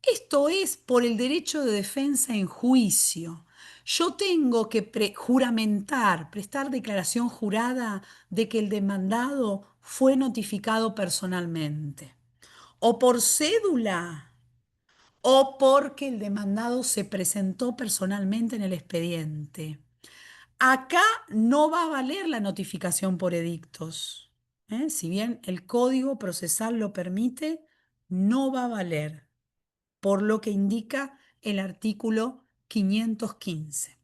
Esto es por el derecho de defensa en juicio. Yo tengo que juramentar, prestar declaración jurada de que el demandado fue notificado personalmente, o por cédula, o porque el demandado se presentó personalmente en el expediente. Acá no va a valer la notificación por edictos. Si bien el Código Procesal lo permite, no va a valer, por lo que indica el artículo 515.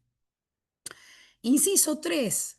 Inciso 3.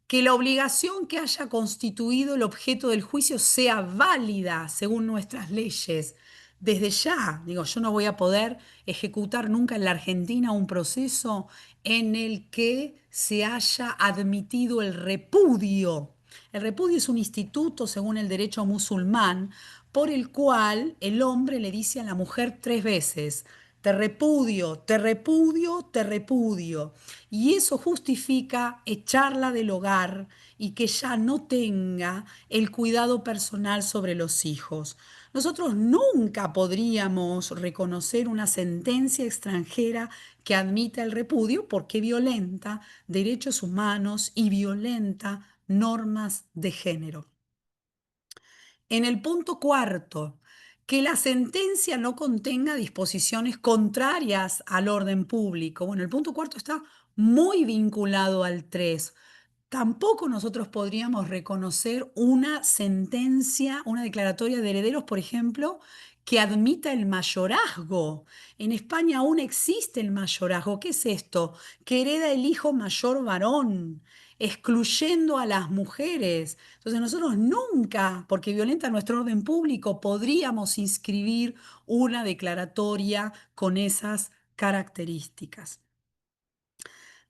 Que la obligación que haya constituido el objeto del juicio sea válida según nuestras leyes. Desde ya, digo, yo no voy a poder ejecutar nunca en la Argentina un proceso en el que se haya admitido el repudio. El repudio es un instituto, según el derecho musulmán, por el cual el hombre le dice a la mujer 3 veces: te repudio, te repudio, te repudio. Y eso justifica echarla del hogar y que ya no tenga el cuidado personal sobre los hijos. Nosotros nunca podríamos reconocer una sentencia extranjera que admita el repudio porque violenta derechos humanos y violenta normas de género. En el punto 4, que la sentencia no contenga disposiciones contrarias al orden público. Bueno, el punto 4 está muy vinculado al 3. Tampoco nosotros podríamos reconocer una sentencia, una declaratoria de herederos, por ejemplo, que admita el mayorazgo. En España aún existe el mayorazgo. ¿Qué es esto? Que hereda el hijo mayor varón, excluyendo a las mujeres. Entonces nosotros nunca, porque violenta nuestro orden público, podríamos inscribir una declaratoria con esas características.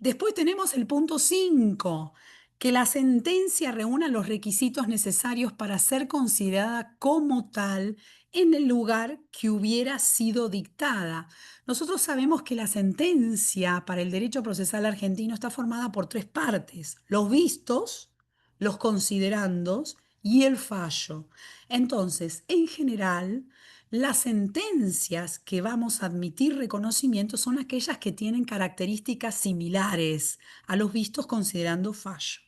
Después tenemos el punto 5, que la sentencia reúna los requisitos necesarios para ser considerada como tal en el lugar que hubiera sido dictada. Nosotros sabemos que la sentencia para el derecho procesal argentino está formada por 3 partes: los vistos, los considerandos y el fallo. Entonces, en general, las sentencias que vamos a admitir reconocimiento son aquellas que tienen características similares a los vistos considerando fallo.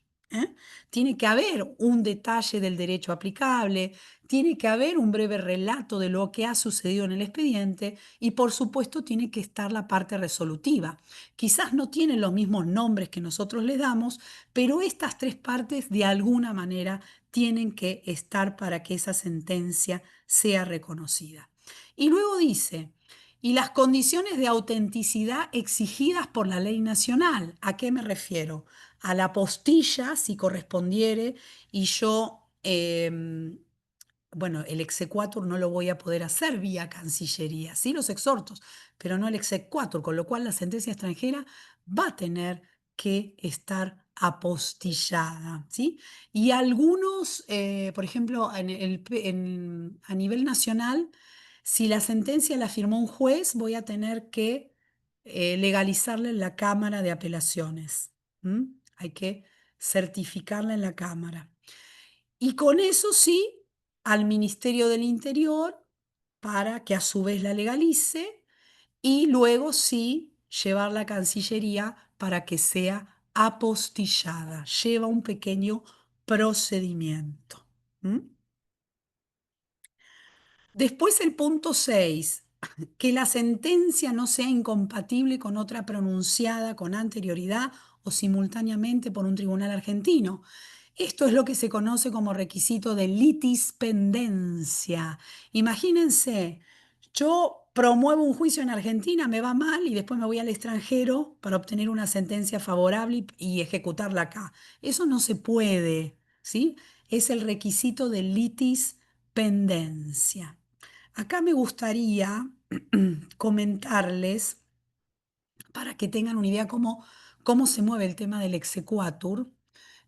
Tiene que haber un detalle del derecho aplicable, tiene que haber un breve relato de lo que ha sucedido en el expediente y, por supuesto, tiene que estar la parte resolutiva. Quizás no tienen los mismos nombres que nosotros les damos, pero estas 3 partes de alguna manera tienen que estar para que esa sentencia sea reconocida. Y luego dice: y las condiciones de autenticidad exigidas por la ley nacional. ¿A qué me refiero? A la apostilla, si correspondiere, y yo, bueno, el exequatur no lo voy a poder hacer vía Cancillería, sí los exhortos, pero no el exequatur, con lo cual la sentencia extranjera va a tener que estar apostillada, ¿sí? Y algunos, por ejemplo, a nivel nacional, si la sentencia la firmó un juez, voy a tener que legalizarla en la Cámara de Apelaciones. Hay que certificarla en la Cámara. Y con eso sí, al Ministerio del Interior, para que a su vez la legalice, y luego sí llevarla a Cancillería para que sea apostillada. Lleva un pequeño procedimiento. Después el punto 6, que la sentencia no sea incompatible con otra pronunciada con anterioridad o simultáneamente por un tribunal argentino. Esto es lo que se conoce como requisito de litispendencia. Imagínense, yo promuevo un juicio en Argentina, me va mal y después me voy al extranjero para obtener una sentencia favorable y ejecutarla acá. Eso no se puede, ¿sí? Es el requisito de litispendencia. Acá me gustaría comentarles, para que tengan una idea cómo se mueve el tema del exequatur,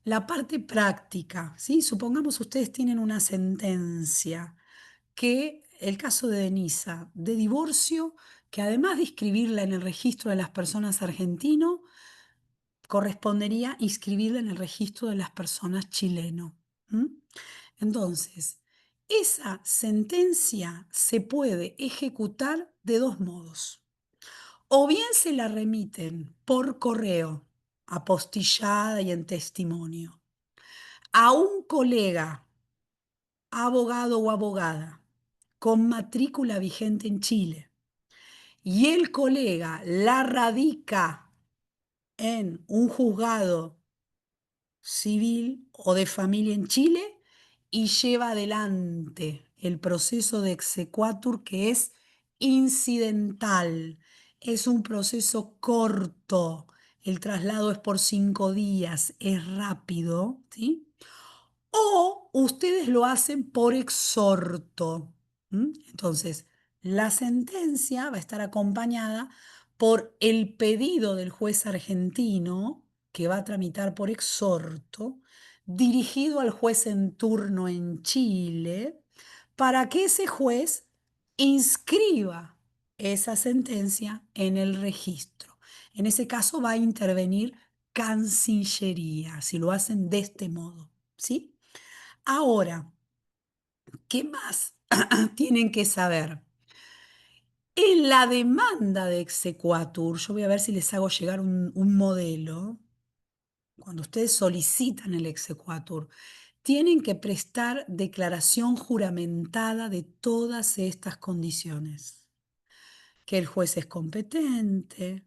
la parte práctica, ¿sí? Supongamos ustedes tienen una sentencia, que el caso de Denisa, de divorcio, que además de inscribirla en el registro de las personas argentino, correspondería inscribirla en el registro de las personas chileno. Entonces, esa sentencia se puede ejecutar de dos modos. O bien se la remiten por correo, apostillada y en testimonio, a un colega, abogado o abogada, con matrícula vigente en Chile, y el colega la radica en un juzgado civil o de familia en Chile y lleva adelante el proceso de exequatur, que es incidental, es un proceso corto, el traslado es por 5 días, es rápido, ¿sí? O ustedes lo hacen por exhorto. Entonces, la sentencia va a estar acompañada por el pedido del juez argentino, que va a tramitar por exhorto, dirigido al juez en turno en Chile, para que ese juez inscriba esa sentencia en el registro. En ese caso va a intervenir Cancillería, si lo hacen de este modo, ¿sí? Ahora, ¿qué más tienen que saber? En la demanda de exequatur, yo voy a ver si les hago llegar un modelo. Cuando ustedes solicitan el exequatur, tienen que prestar declaración juramentada de todas estas condiciones. Que el juez es competente,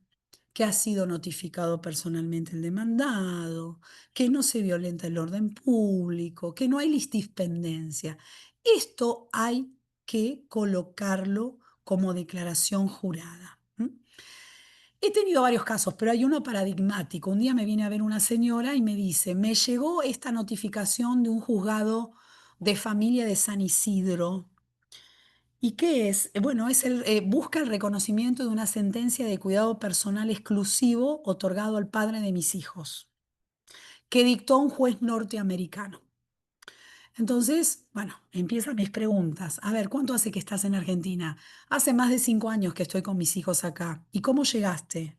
que ha sido notificado personalmente el demandado, que no se violenta el orden público, que no hay litispendencia. Esto hay que colocarlo como declaración jurada. He tenido varios casos, pero hay uno paradigmático. Un día me viene a ver una señora y me dice, me llegó esta notificación de un juzgado de familia de San Isidro. ¿Y qué es? Bueno, busca el reconocimiento de una sentencia de cuidado personal exclusivo otorgado al padre de mis hijos, que dictó un juez norteamericano. Entonces, bueno, empiezan mis preguntas. A ver, ¿cuánto hace que estás en Argentina? Hace más de 5 años que estoy con mis hijos acá. ¿Y cómo llegaste?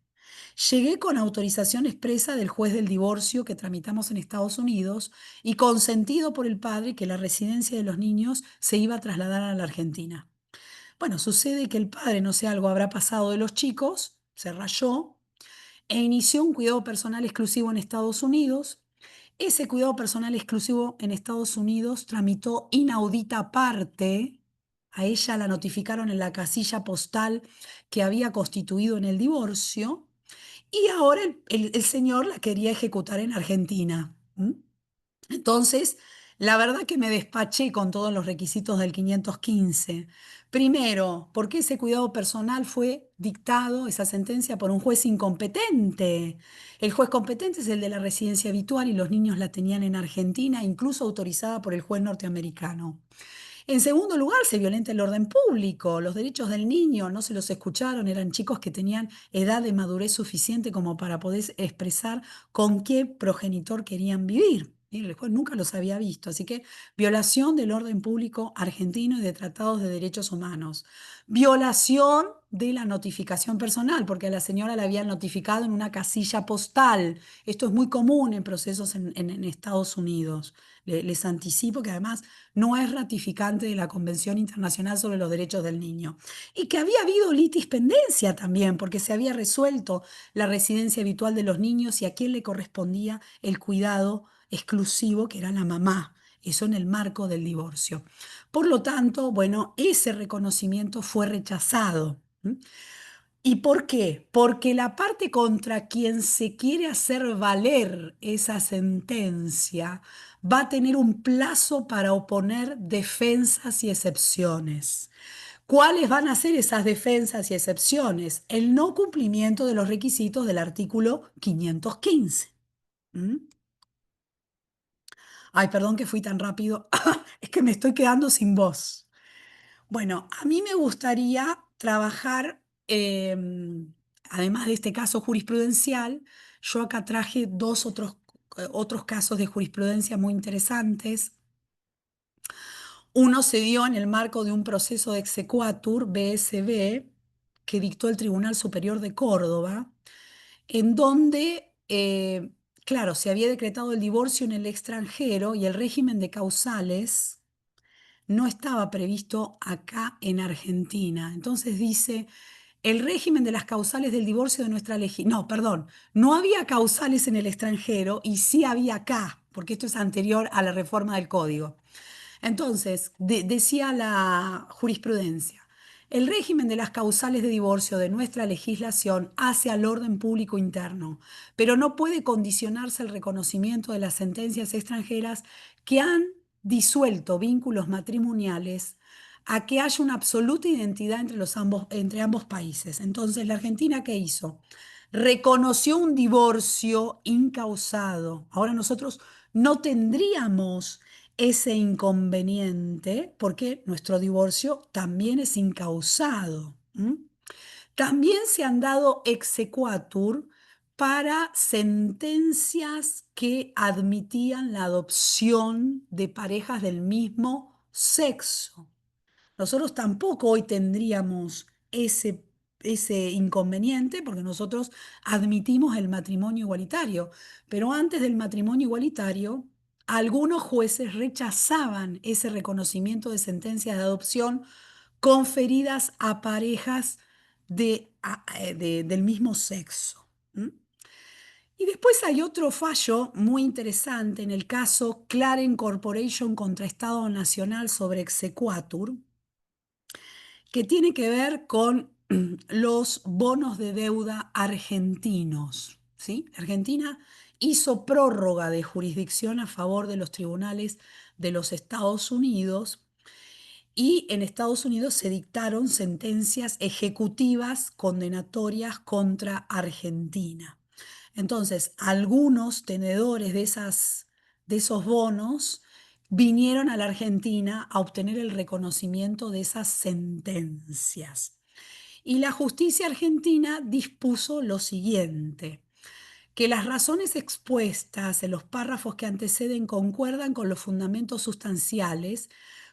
Llegué con autorización expresa del juez del divorcio que tramitamos en Estados Unidos y consentido por el padre que la residencia de los niños se iba a trasladar a la Argentina. Bueno, sucede que el padre, no sé, algo habrá pasado de los chicos, se rayó e inició un cuidado personal exclusivo en Estados Unidos. Ese cuidado personal exclusivo en Estados Unidos tramitó inaudita aparte. A ella la notificaron en la casilla postal que había constituido en el divorcio y ahora el señor la quería ejecutar en Argentina. Entonces, la verdad que me despaché con todos los requisitos del 515. Primero, porque ese cuidado personal fue dictado, esa sentencia, por un juez incompetente. El juez competente es el de la residencia habitual y los niños la tenían en Argentina, incluso autorizada por el juez norteamericano. En segundo lugar, se violenta el orden público, los derechos del niño, no se los escucharon, eran chicos que tenían edad de madurez suficiente como para poder expresar con qué progenitor querían vivir. Y el juez nunca los había visto, así que violación del orden público argentino y de tratados de derechos humanos. Violación de la notificación personal, porque a la señora la habían notificado en una casilla postal. Esto es muy común en procesos en Estados Unidos. Les anticipo que además no es ratificante de la Convención Internacional sobre los Derechos del Niño. Y que había habido litispendencia también, porque se había resuelto la residencia habitual de los niños y a quién le correspondía el cuidado exclusivo, que era la mamá. Eso en el marco del divorcio. Por lo tanto, bueno, ese reconocimiento fue rechazado. ¿Y por qué? Porque la parte contra quien se quiere hacer valer esa sentencia va a tener un plazo para oponer defensas y excepciones. ¿Cuáles van a ser esas defensas y excepciones? El no cumplimiento de los requisitos del artículo 515. Ay, perdón que fui tan rápido. Es que me estoy quedando sin voz. Bueno, a mí me gustaría trabajar, además de este caso jurisprudencial, yo acá traje dos otros casos de jurisprudencia muy interesantes. Uno se dio en el marco de un proceso de exequatur, BSB, que dictó el Tribunal Superior de Córdoba, en donde claro, se había decretado el divorcio en el extranjero y el régimen de causales no estaba previsto acá en Argentina. Entonces dice, el régimen de las causales del divorcio de nuestra legislación. No, perdón, no había causales en el extranjero y sí había acá, porque esto es anterior a la reforma del código. Entonces, decía la jurisprudencia, el régimen de las causales de divorcio de nuestra legislación hace al orden público interno, pero no puede condicionarse el reconocimiento de las sentencias extranjeras que han disuelto vínculos matrimoniales a que haya una absoluta identidad entre ambos países. Entonces, la Argentina, ¿qué hizo? Reconoció un divorcio incausado. Ahora nosotros no tendríamos ese inconveniente porque nuestro divorcio también es incausado. También se han dado exequatur para sentencias que admitían la adopción de parejas del mismo sexo. Nosotros tampoco hoy tendríamos ese inconveniente porque nosotros admitimos el matrimonio igualitario, pero antes del matrimonio igualitario, algunos jueces rechazaban ese reconocimiento de sentencias de adopción conferidas a parejas del mismo sexo. Y después hay otro fallo muy interesante en el caso Claren Corporation contra Estado Nacional sobre exequatur, que tiene que ver con los bonos de deuda argentinos, ¿sí? Argentina hizo prórroga de jurisdicción a favor de los tribunales de los Estados Unidos y en Estados Unidos se dictaron sentencias ejecutivas condenatorias contra Argentina. Entonces, algunos tenedores de esos bonos vinieron a la Argentina a obtener el reconocimiento de esas sentencias. Y la justicia argentina dispuso lo siguiente, que las razones expuestas en los párrafos que anteceden concuerdan con los fundamentos sustanciales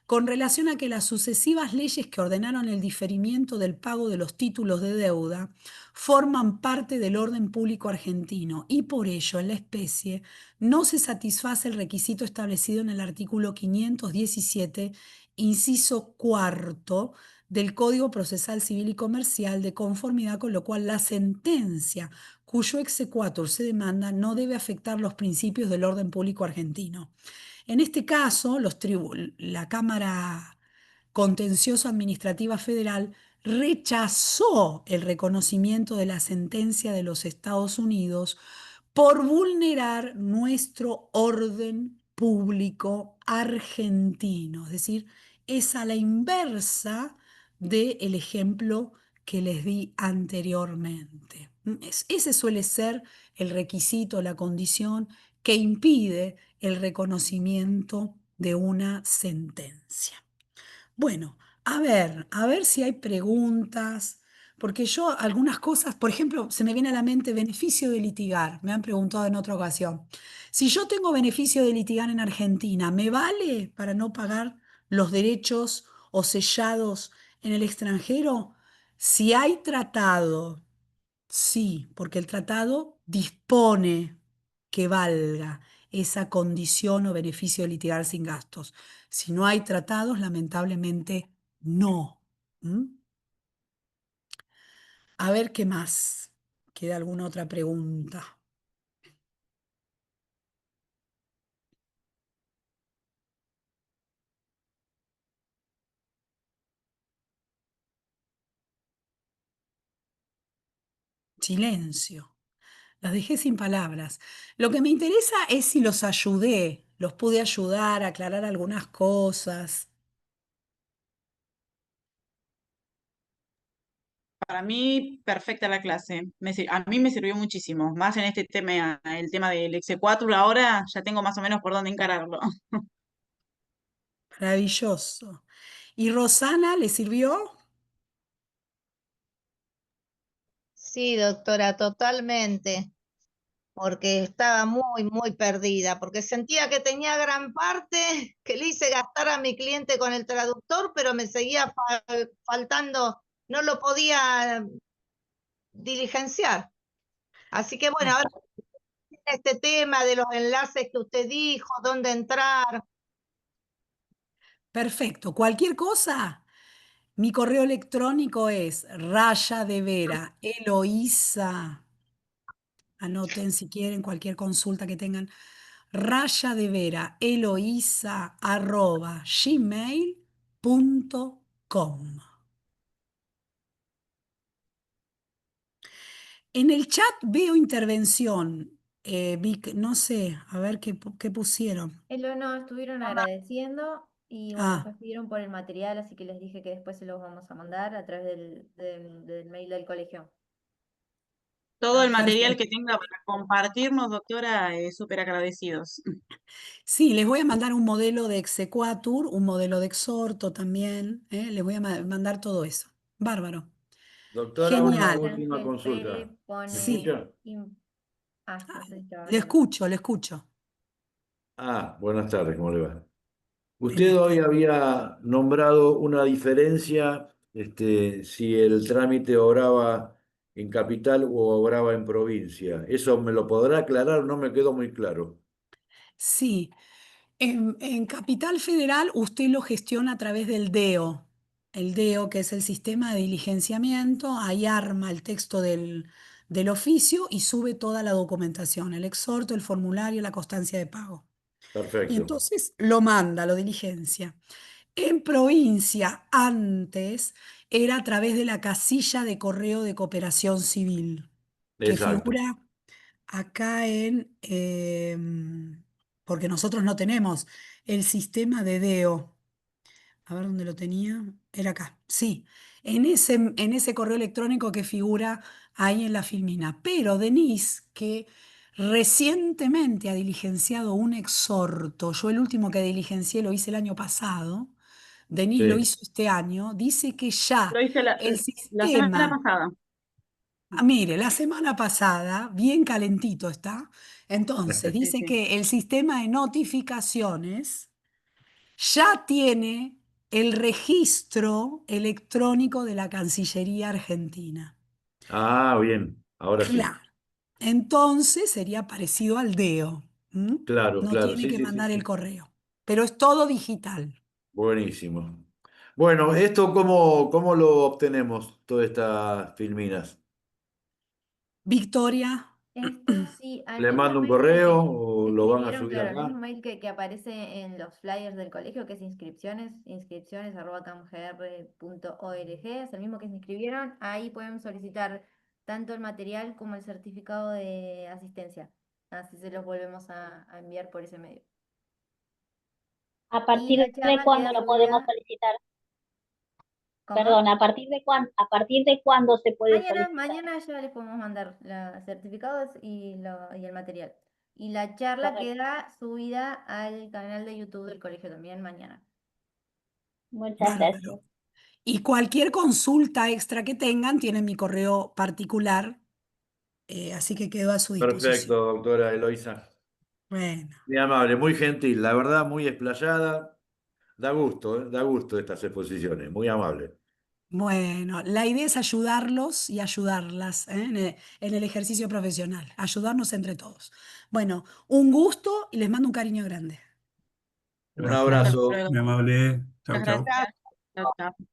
con relación a que las sucesivas leyes que ordenaron el diferimiento del pago de los títulos de deuda forman parte del orden público argentino y por ello en la especie no se satisface el requisito establecido en el artículo 517, inciso cuarto del Código Procesal Civil y Comercial, de conformidad con lo cual la sentencia cuyo exequatur se demanda no debe afectar los principios del orden público argentino. En este caso, la Cámara Contencioso Administrativa Federal rechazó el reconocimiento de la sentencia de los Estados Unidos por vulnerar nuestro orden público argentino. Es decir, es a la inversa del ejemplo que les di anteriormente. Ese suele ser el requisito, la condición que impide el reconocimiento de una sentencia. Bueno, a ver si hay preguntas, porque yo algunas cosas, por ejemplo, se me viene a la mente beneficio de litigar, me han preguntado en otra ocasión. Si yo tengo beneficio de litigar en Argentina, ¿me vale para no pagar los derechos o sellados en el extranjero? Si hay tratado, sí, porque el tratado dispone que valga esa condición o beneficio de litigar sin gastos. Si no hay tratados, lamentablemente no. A ver qué más. ¿Queda alguna otra pregunta? Silencio. Los dejé sin palabras. Lo que me interesa es si los ayudé, los pude ayudar a aclarar algunas cosas. Para mí, perfecta la clase. A mí me sirvió muchísimo, más en este tema, el tema del exequatur. Ahora ya tengo más o menos por dónde encararlo. Maravilloso. ¿Y Rosana le sirvió? Sí, doctora, totalmente, porque estaba muy, muy perdida, porque sentía que tenía gran parte, que le hice gastar a mi cliente con el traductor, pero me seguía faltando, no lo podía diligenciar. Así que bueno, ahora este tema de los enlaces que usted dijo, dónde entrar. Perfecto. Cualquier cosa, mi correo electrónico es rayadevera, Eloísa. Anoten si quieren cualquier consulta que tengan. Rayadevera, Eloísa, @gmail.com. En el chat veo intervención. Vic, no sé, a ver qué pusieron. No, estuvieron agradeciendo y bueno, Ah, después pidieron por el material, así que les dije que después se los vamos a mandar a través del mail del colegio. Todo el Así material perfecto. que tenga para compartirnos, doctora, súper agradecidos. Sí, les voy a mandar un modelo de exequatur, un modelo de exhorto también. Les voy a mandar todo eso. Bárbaro. Doctora, una Genial. última que consulta. se ¿Me Sí, pone... escucha? no sé si estaba le hablando. escucho, le escucho. Buenas tardes, ¿cómo le va? Usted Buenas hoy tardes. había nombrado una diferencia, si el trámite obraba en capital o obraba en provincia. ¿Eso me lo podrá aclarar? No me quedó muy claro. Sí, en Capital Federal usted lo gestiona a través del DEO. El DEO, que es el sistema de diligenciamiento, ahí arma el texto del oficio y sube toda la documentación, el exhorto, el formulario, la constancia de pago. Y Perfecto. entonces lo manda, lo diligencia. En provincia, antes, era a través de la casilla de correo de cooperación civil, que Exacto. figura acá porque nosotros no tenemos el sistema de DEO. A ver dónde lo tenía. Era acá. Sí, en ese correo electrónico que figura ahí en la filmina. Pero Denise, que recientemente ha diligenciado un exhorto, yo el último que diligencié lo hice el año pasado, Denise lo Sí. hizo este año, dice que ya Lo hice el la semana sistema. pasada. Mire, la semana pasada, bien calentito está, entonces Sí, dice sí. que el sistema de notificaciones ya tiene el registro electrónico de la Cancillería Argentina. Bien, ahora sí. Claro. Entonces sería parecido al DEO. ¿M? Claro, No claro, tiene sí, que sí, sí, mandar el sí. correo, pero es todo digital. Buenísimo. Bueno, ¿esto cómo lo obtenemos, todas estas filminas? Victoria, Esto sí, al ¿Le mismo mando un mail correo que o lo van a escribieron, subir claro, el acá? mismo mail que aparece en los flyers del colegio, que es inscripciones@camgr.org, es el mismo que se inscribieron, ahí pueden solicitar tanto el material como el certificado de asistencia. Así se los volvemos a enviar por ese medio. ¿A Y partir la de charla cuándo queda lo podemos subida, solicitar? ¿cómo? Perdón, a partir de cuándo se puede solicitar? Mañana ya les podemos mandar los certificados y el material. Y la charla Correcto. queda subida al canal de YouTube del colegio también mañana. Muchas gracias. bárbaro. Y cualquier consulta extra que tengan, tienen mi correo particular, así que quedo a su Perfecto, disposición. doctora Eloísa. Bueno, Muy amable, muy gentil, la verdad, muy explayada. Da gusto estas exposiciones, muy amable. bueno, la idea es ayudarlos y ayudarlas, en el ejercicio profesional, ayudarnos entre todos. Bueno, un gusto y les mando un cariño grande. Un Gracias, Hasta abrazo. luego. muy amable. Chau, Muchas chau. gracias. Chao, chao.